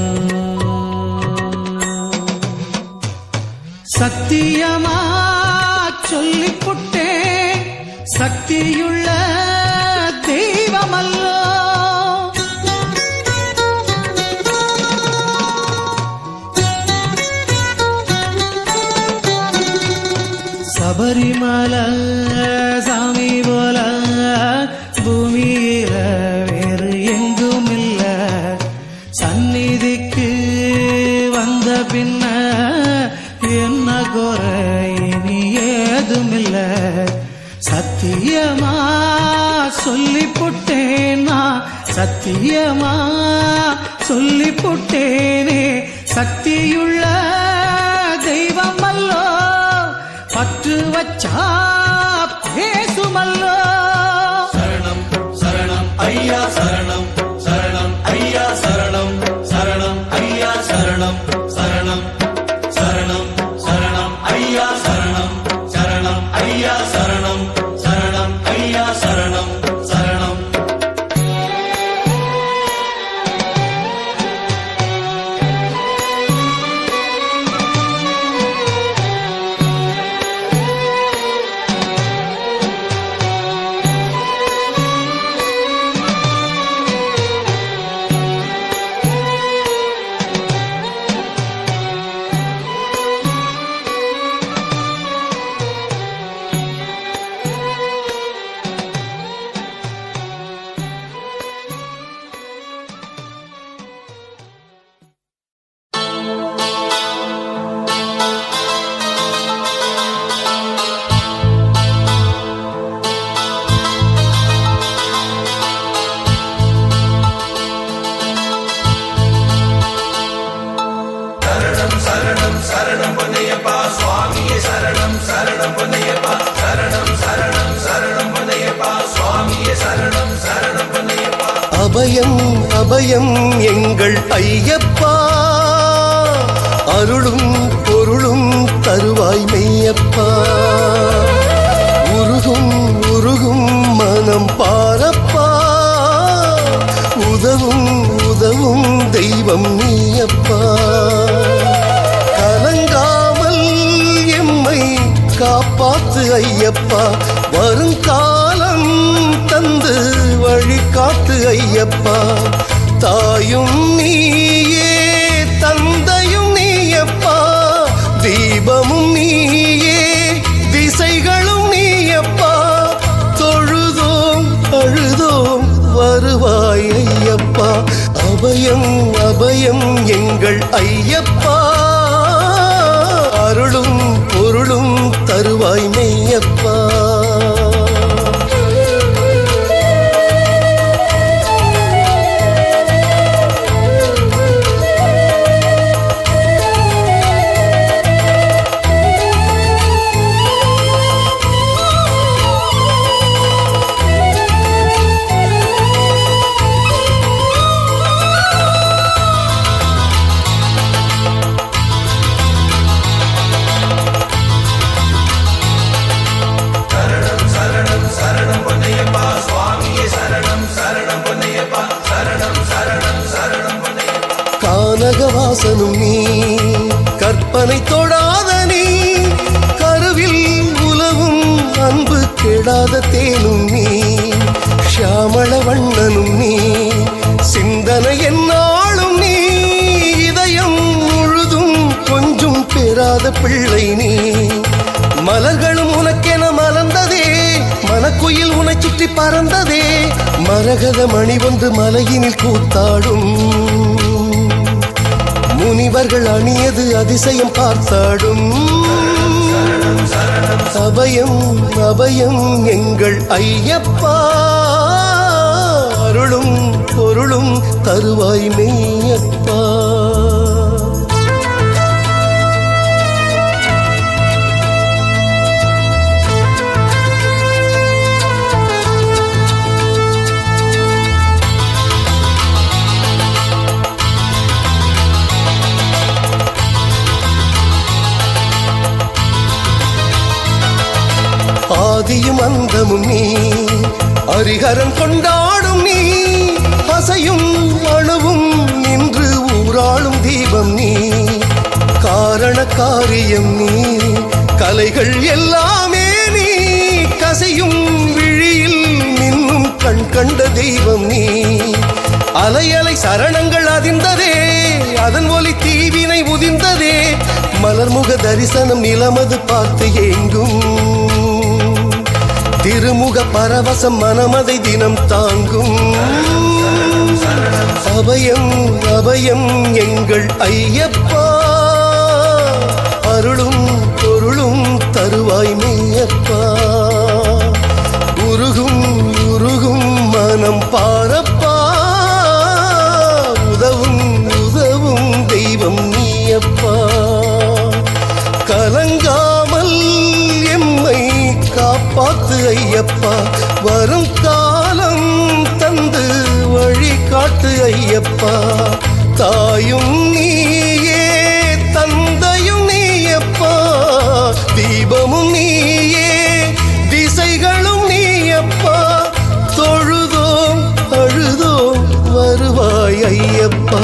சத்தியமா சொல்லிப்புட்டே சக்தியுள்ள தெய்வமல்லோ சபரிமலை சாமி போல பூமியில வேறு எங்கும் இல்ல சந்நிதிக்கு வந்த பின்ன என்ன குறை இனி ஏதுமில்ல சத்தியமா சொல்லிப்புட்டேனா சத்தியமா சொல்லிப்புட்டேனே சக்தியுள்ள தெய்வம் அல்லோ பற்று வச்சா பேசுமல்லோ சரணம் சரணம் ஐயா சரணம் சரணம் ஐயா சரணம் சரணம் ஐயா சரணம் சரணம் சரணம் சரணம் ஐயா சரணம் சரணம் ஐயா சரணம் சரணம் ஐயா சரணம் சரணம் அபயம் அபயம் எங்கள் ஐயப்பா அருளும் பொருளும் தருவாய் மெய்யப்பா உருகும் உருகும் மனம் பாரப்பா உதவும் உதவும் தெய்வம் நீயப்பா கலங்காமல் எம்மை காப்பாத்து ஐயப்பா வருங்காலம் தந்து வழிகாட்டு ஐயப்பா தாயும் நீயே தந்தையும் நீயப்பா தீபமும் நீயே திசைகளும் நீயப்பா தொழுதோம் அழுதோம் வருவாய் ஐயப்பா அபயம் அபயம் எங்கள் ஐயப்பா அருளும் பொருளும் தருவாய் மெய்யப்பா கானகவாசனும் நீ கற்பனை தொடாத நீ கருவில் உலவும் அன்பு கெடாத தேனும் நீ ஷியாமள வண்ணனும் நீ சிந்தனை என்னாலும் நீ இதயம் முழுதும் கொஞ்சம் பெறாத பிள்ளை நீ மலர்களும் உனக்கென மலர்ந்ததே மனக்குயில் உனை சுற்றி பறந்ததே மரகத மணி ஒன்று மலையினில் கூத்தாடும் முனிவர்கள் அணியது அதிசயம் பார்த்தாடும் அபயம் அபயம் எங்கள் ஐயப்பா அருளும் பொருளும் தருவாய் மெய்யப்பா ஆதியும் அந்தமும் நீ, ஹரிஹரன் கொண்டாடும் நீ, அசையும் அணுவும் நின்று ஊராளும் தீபம் நீ, காரண காரியம் நீ, கலைகள் எல்லாமே நீ, கசையும் விழியில் நின்னும் கண் கண்ட தெய்வம் நீ. அலை அலை சரணங்கள் அதிர்ந்ததே, அதன் ஒலி தீவினை உதிர்ந்ததே, மலர்முக தரிசனம் நிலமது பார்த்து ஏங்கும், திருமுக பரவசம் மனமதை தினம் தாங்கும். அபயம் அபயம் எங்கள் ஐயப்பா, அருளும் பொருளும் தருவாய் மெய்யப்பா, உருகும் உருகும் மனம் பாரப்பா, உதவும் உதவும் தெய்வம் நீயப்பா, கலங்காமல் எம்மை காப்பாத்து ஐயப்பா, வரும் காலம் தந்து வழி காட்டு ஐயப்பா, தாயும் நீயே தந்தையும் நீயப்பா, தீபமும் நீயே திசைகளும் நீயப்பா, தொழுதோம் அழுதோம் வருவாய் ஐயப்பா,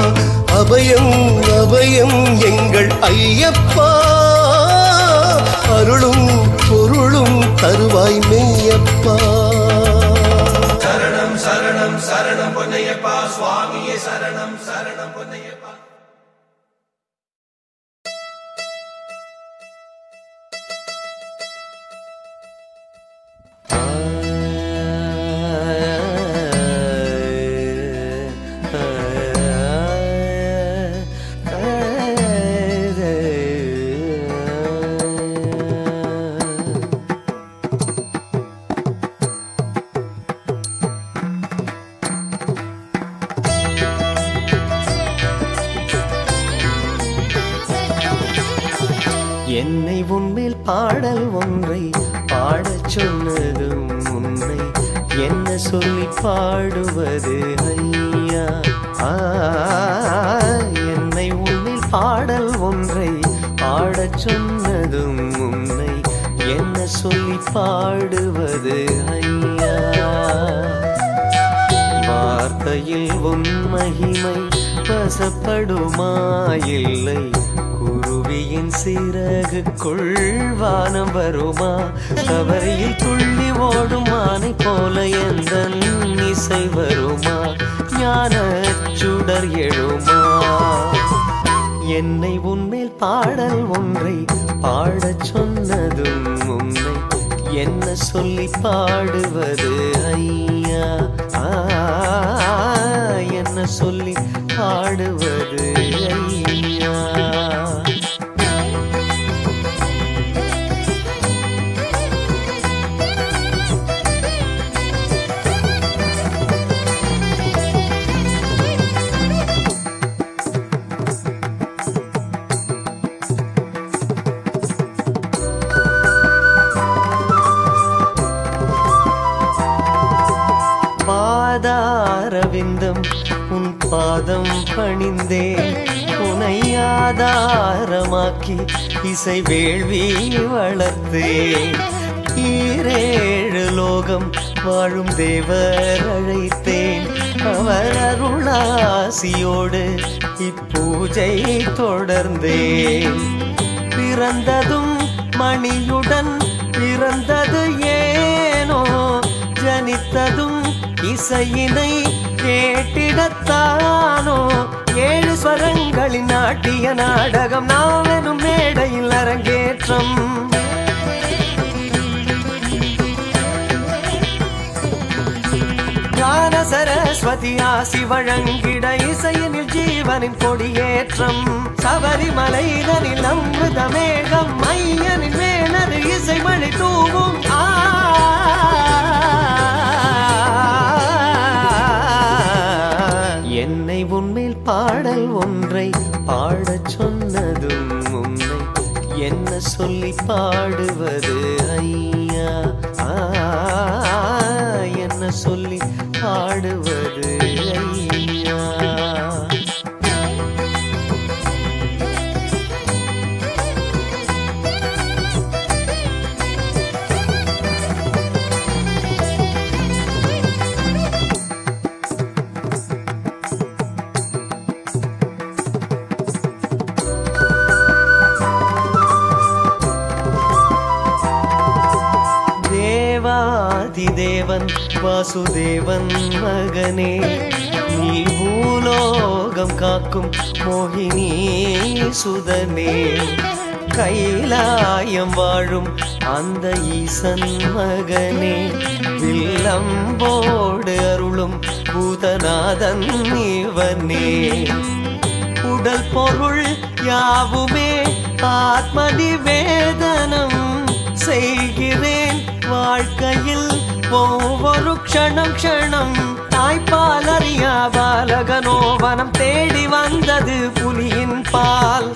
அபயம் அபயம் எங்கள் ஐயப்பா, அருளும் பொருளும் தருவாய் மெய்யப்பா. சரணம் சரணம் சரணம் பொன்னையப்பா சுவாமியே சரணம் சரணம் பொன்னையப்பா. என்னை உன்மேல் பாடல் ஒன்றை பாடச் சொன்னதும் உன்னை என்ன சொல்லி பாடுவது ஐயா. என்னை உன்மேல் பாடல் ஒன்றை பாடச் சொன்னதும் உன்னை என்ன சொல்லி பாடுவது ஐயா. வார்த்தையில் உன் மகிமை வசப்படுமா இல்லை, குருவியின் சிறகுக்குள் வானம் வருமா, கவரையில் துள்ளி ஓடும் மானை போல எந்தன் இசை வருமா, ஞான சுடர் எழுமா. என்னை உன்மேல் பாடல் ஒன்றை பாடச் சொன்னதும் உன்னை என்ன சொல்லி பாடுவது ஐயா. என்ன சொல்லி பாடுவது ஐயா. பாதாரவிந்தம் உன் பாதம் பணிந்தே, உனை ஆதாரமாக்கி இசை வேள்வி வளர்த்தேன், ஈரேழு லோகம் வாழும் தேவர் அழைத்தேன், அவர் அருளாசியோடு இப்பூஜை தொடர்ந்தேன். பிறந்ததும் மணியுடன் பிறந்தது ஏனோ, ஜனித்ததும் இசையினை கேட்டிடத்தானோ, ஏழு ஸ்வரங்களின் நாட்டிய நாடகம் நாவெனும் மேடையில் அரங்கேற்றம். ஞான சரஸ்வதி ஆசி வழங்கிட இசையினில் ஜீவனின் கொடியேற்றம். சபரிமலைதனில் அமிர்த மேகம் ஐயனின் மேனது இசை மழை தூவும். என்னை உன்மேல் பாடல் ஒன்றை பாடச் சொன்னதும் உன்னை என்ன சொல்லி பாடுவது ஐயா. என்ன சொல்லி பாடுவது ஐயா. அதிதேவன் வாசுதேவன் மகனே, நீ பூலோகம் காக்கும் மோகினி சுதனே, கைலாயம் வாழும் அந்த ஈசன் மகனே, வில்லம்போடு அருளும் பூதநாதன் இவனே. உடல் பொருள் யாவுமே ஆத்ம நிவேதனம் செய்கிறேன், வாழ்க்கையில் ஒவ்வொரு க்ஷணம் க்ஷணம். தாய்ப்பால் அறியா பாலகனோவனம் தேடி வந்தது புலியின் பால்.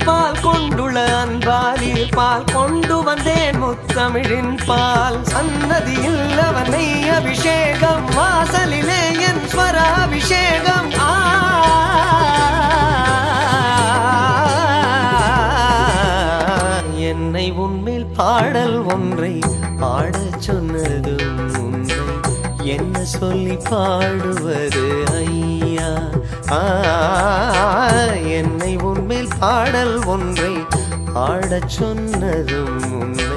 பால் கொண்டுள்ள அன்பாலி பால் கொண்டு வந்தேன் முத்தமிழின் பால். சன்னதியில் அவனை அபிஷேகம், வாசலிலே என் ஸ்வராபிஷேகம். என்னை உன்மேல் பாடல் ஒன்றை பாடச் சொன்னதும் உன்னை என்ன சொல்லி பாடுவது ஐயா. என்னை உன்மேல் பாடல் ஒன்றை பாடச் சொன்னதும் உன்னை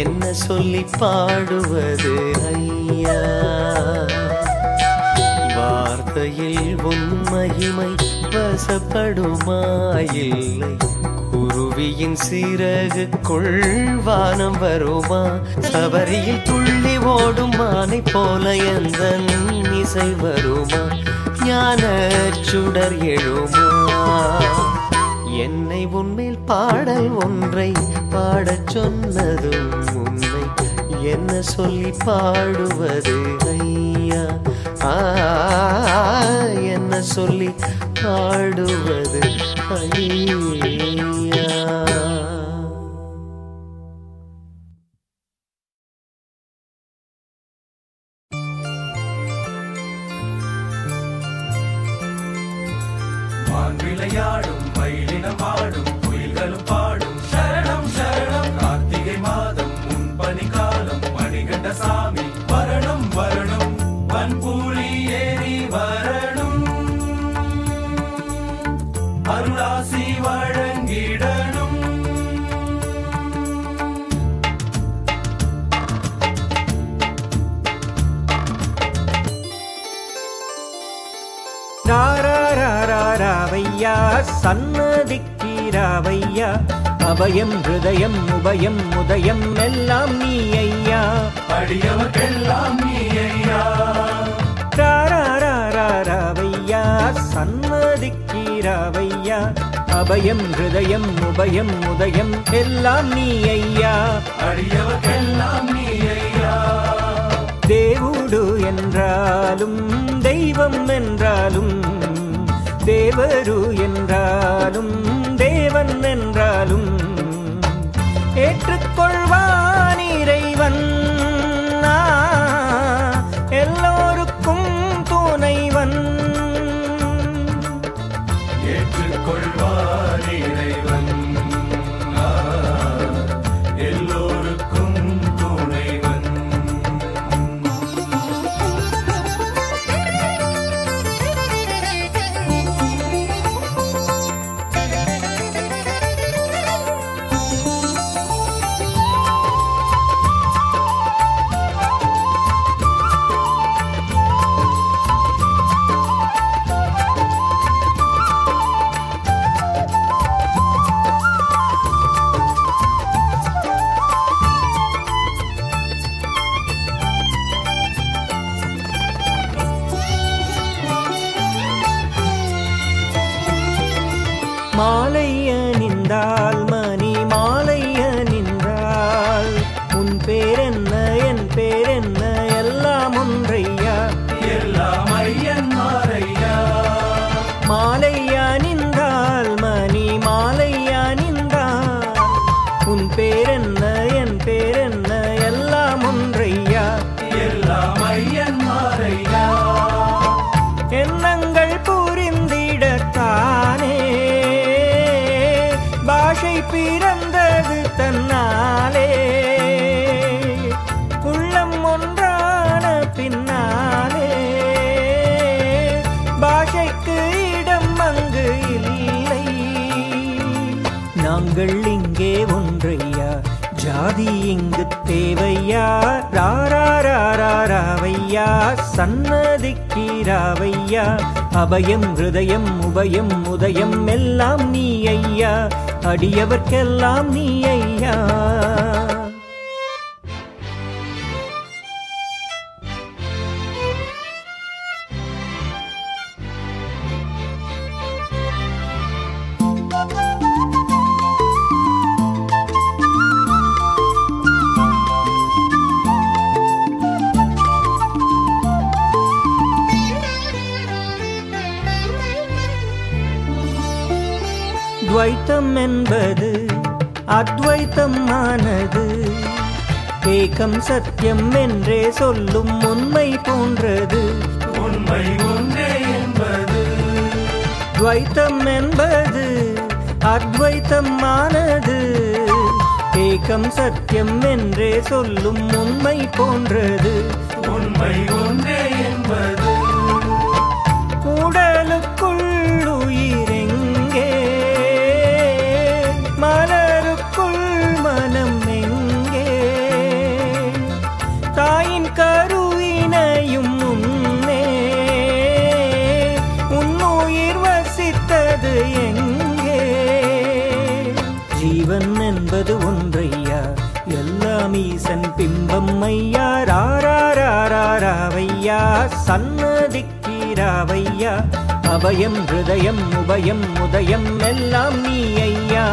என்ன சொல்லி பாடுவது ஐயா. வார்த்தையில் உன் மகிமை வசப்படுமாயில்லை, குருவியின் சிறகுக்குள் வானம் வருமா, சபரியில் துள்ளி ஓடும் மானை போல எந்த இசை வருமா, ஞான சுடர் எழுமா. என்னை உன்மேல் பாடல் ஒன்றை பாடச் சொன்னதும் உன்னை என்ன சொல்லி பாடுவது ஐயா. என்ன சொல்லி பாடுவது ஐயா. விளையாடும் மயிலினம் ஆடும் குயில்களும் பாடும் சரணம் சரணம். கார்த்திகை மாதம் முன்பனி காலம் மணிகண்ட சாமி வரணும் வரணும், பன்பூரி ஏறி வரணும், அருளாசி வழங்கிடணும். ராவையா சன்னதிக்கீராவையா, அபயம் ஹிருதயம் உபயம் உதயம் எல்லாம் நீ ஐயா, அடியவர்க்கெல்லாம் நீ ஐயா. ராவையா சன்னதிக்கீராவையா, அபயம் ஹிருதயம் உபயம் உதயம் எல்லாம் நீ ஐயா, அடியவர்க்கெல்லாம் நீ ஐயா. தேவுடு என்றாலும் தெய்வம் என்றாலும், தேவரு என்றாலும் தேவன் என்றாலும், ஏற்றுக்கொள்வான் இறைவன், எல்லோருக்கும் துணைவன். ஏற்றுக்கொள்வான் இறைவன், எல்லோருக்கும் துணைவன். மாலைய நின்றால் மணி மாலைய நின்றால், உன் பேரென்ன என் பேரென்ன எல்லாம் ஒன்றையா, எல்லாம் ஐயன் மாறையா. மாலையா நின்றால் மணி மாலையா நின்றால், உன் பேரென்ன என் பேரென்ன எல்லாம் ஒன்றையா, எல்லாம் ஐயன் மாறையா. எண்ணங்கள் புரிந்திடத்தானே பாஷை பிறந்தது தன்னாலே, உள்ளம் ஒன்றான பின்னாலே பாஷைக்கு இடம் அங்கு இல்லை. நாங்கள் இங்கே ஒன்றையா, ஜாதி இங்கு தேவையா, ராராராராராவையா, சன்னதிக்கிறாவையா, அபயம் ஹிருதயம் உபயம் உதயம் எல்லாம் நீ ஐயா, அடியவர்க்கெல்லாம் நீ ஐயா. துவைத்தம் என்பது அத்வைத்தம் ஆனது, ஏகம் சத்தியம் என்றே சொல்லும் உண்மை போன்றது. உண்மை ஒன்றே என்பது துவைத்தம் என்பது அத்வைத்தம் ஆனது, ஏகம் சத்தியம் என்றே சொல்லும் உண்மை போன்றது. உண்மை ஒன்றே என்பது உடலுக்குள் உயிரெங்கே, மலருக்குள் மனம் எங்கே, தாயின் கருவினையும் முன்னே உன்னுயிர் வசித்தது எங்கே. ஜீவன் என்பது ஒன்றையா, எல்லாம் ஈசன் பிம்பம் ஐயா, ராராராராவையா, சன்னதிக்கிறாவையா, அபயம் ஹிருதயம் உபயம் உதயம் எல்லாம் நீ ஐயா,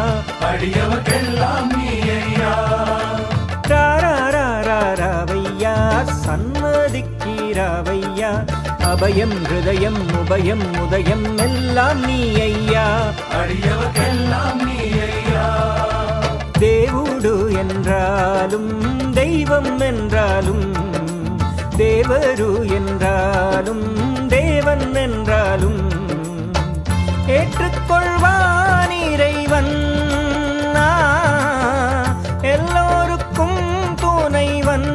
அடியவர்க்கெல்லாம் நீ ஐயா. ராராராராவையா, சன்னதிக்கிறாவையா, அபயம் ஹிருதயம் உபயம் உதயம் எல்லாம் நீ ஐயா, அடியவர்க்கெல்லாம் நீ ஐயா. தேவுடு என்றாலும் தெய்வம் என்றாலும், தேவரு என்றாலும் தேவன் என்றாலும், ஏற்றுக்கொள்வான் இறைவன், எல்லோருக்கும் துணைவன்.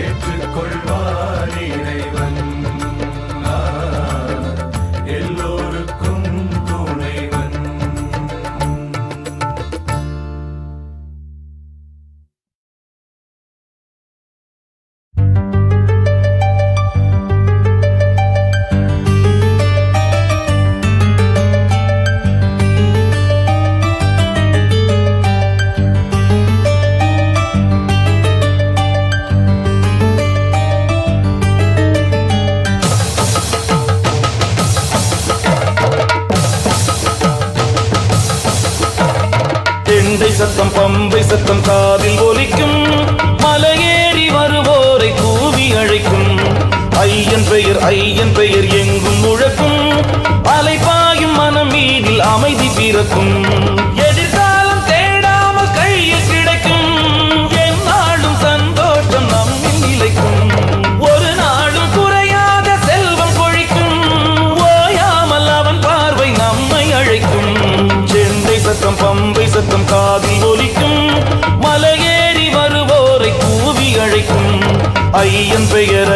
ஏற்றுக்கொள்வான் இறைவன், எல்லோருக்கும் துணைவன். சத்தம் பம்பை சத்தம் காதில் ஒலிக்கும், மலையேறி வருவோரை கூவி அழைக்கும், ஐயன் பெயர் எங்கும் முழக்கும், அலைபாயும் மனம் மீதில் அமைதி பிறக்கும், எதிர்காலம் தேடாமல் கையில் கிடைக்கும், எந்நாளும் சந்தோஷம் நம்மில் நிலைக்கும், ஒரு நாளும் குறையாத செல்வம் கொழிக்கும், ஓயாமல் அவன் பார்வை நம்மை அழைக்கும். செண்டை சத்தம் பம்பை சத்தம் காதில் ஒலிக்கும், மலையேறி வருவோரை கூவி அழைக்கும், ஐயன் பெயர்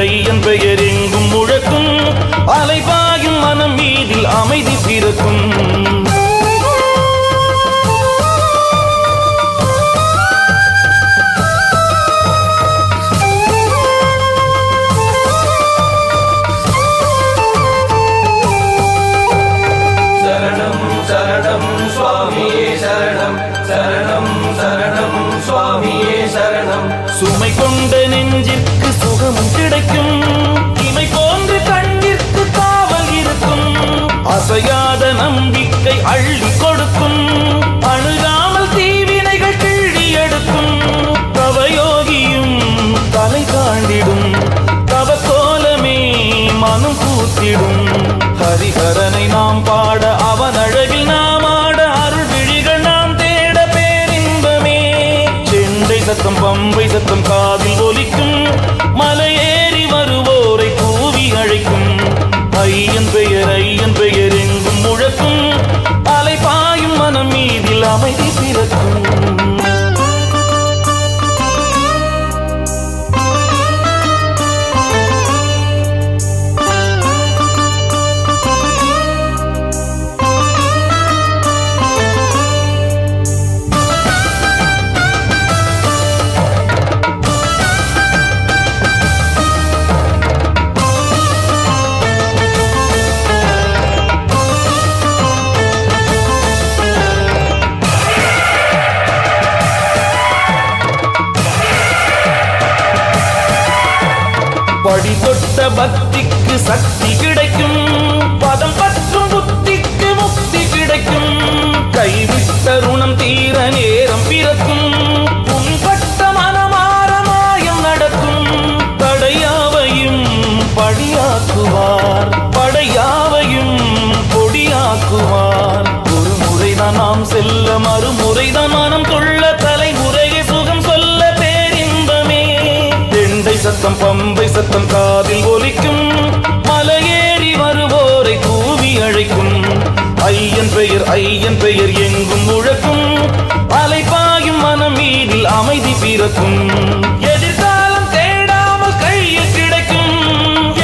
எங்கும் முழக்கும், அலைபாயும் மனம் மீதில் அமைதி பிறக்கும். சரணம் சரணம் சுவாமியே சரணம், சரணம் சரணம் சுவாமியே சரணம். சுமை கொண்ட நெஞ்சிற்கு சுகமும் கிடைக்கும், இமை போன்று கண்ணிற்கு காவல் இருக்கும், அசையாத நம்பிக்கை அள்ளி கொடுக்கும், அணுகாமல் தீவினைகள் கிள்ளி எடுக்கும், தவயோகியும் தலை தாண்டிடும், தவக்கோலமே மனம் பூத்திடும், ஹரிஹரனை நாம் பாட அவன் அழகில் நாம் ஆட, அருள் விழிகள் நாம் தேட பேரின்பமே. செண்டை சத்தம் பம்பை சத்தம் காதில் ஒலிக்கும், மலையேறி வருவோரை கூவி அழைக்கும், ஐயன் பெயர் எங்கும் முழக்கும், அலைபாயும் மனம் மீதில் அமைதி பிறக்கும். படி தொட்ட பக்திக்கு சக்தி கிடைக்கும், பதம் பற்றும் புத்திக்கு முக்தி கிடைக்கும், கைவிட்ட ருணம் தீர நேரம் பிறக்கும், புண்பட்ட மனமாற மாயம் நடக்கும், தடையாவையும் படியாக்குவார், படையாவையும் பொடியாக்குவார். ஒரு முறைதான் நாம் செல்ல, மறுமுறைதான் மனம் கொள்ள, தலைமுறையை சுகம் சொல்ல பேரின்பமே. தெண்டை சத்தம் பம்பை சத்தம் காதில் ஒலிக்கும், மலையேறி வருவோரை கூவி அழைக்கும், ஐயன் பெயர் எங்கும் முழக்கும், அலைபாயும் மனம் மீதில் அமைதி பிறக்கும். எதிர்காலம் தேடாமல் கையில் கிடைக்கும்,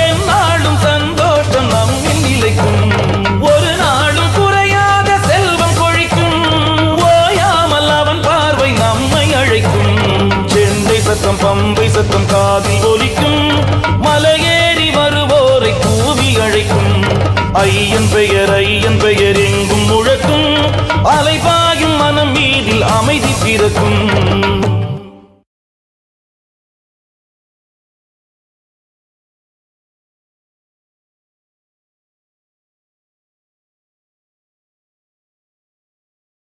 எந்நாளும் சந்தோஷம் நம்மில் நிலைக்கும், ஒரு நாளும் குறையாத செல்வம் கொழிக்கும், ஓயாமல் அவன் பார்வை நம்மை அழைக்கும். செண்டை சத்தம் பம்பை சத்தம் காதில் ஒலிக்கும், மலையேறி வருவோரை கூவி அழைக்கும், ஐயன் பெயர் எங்கும் முழக்கும், அலைபாயும் மனம் மீதில் அமைதி பிறக்கும்.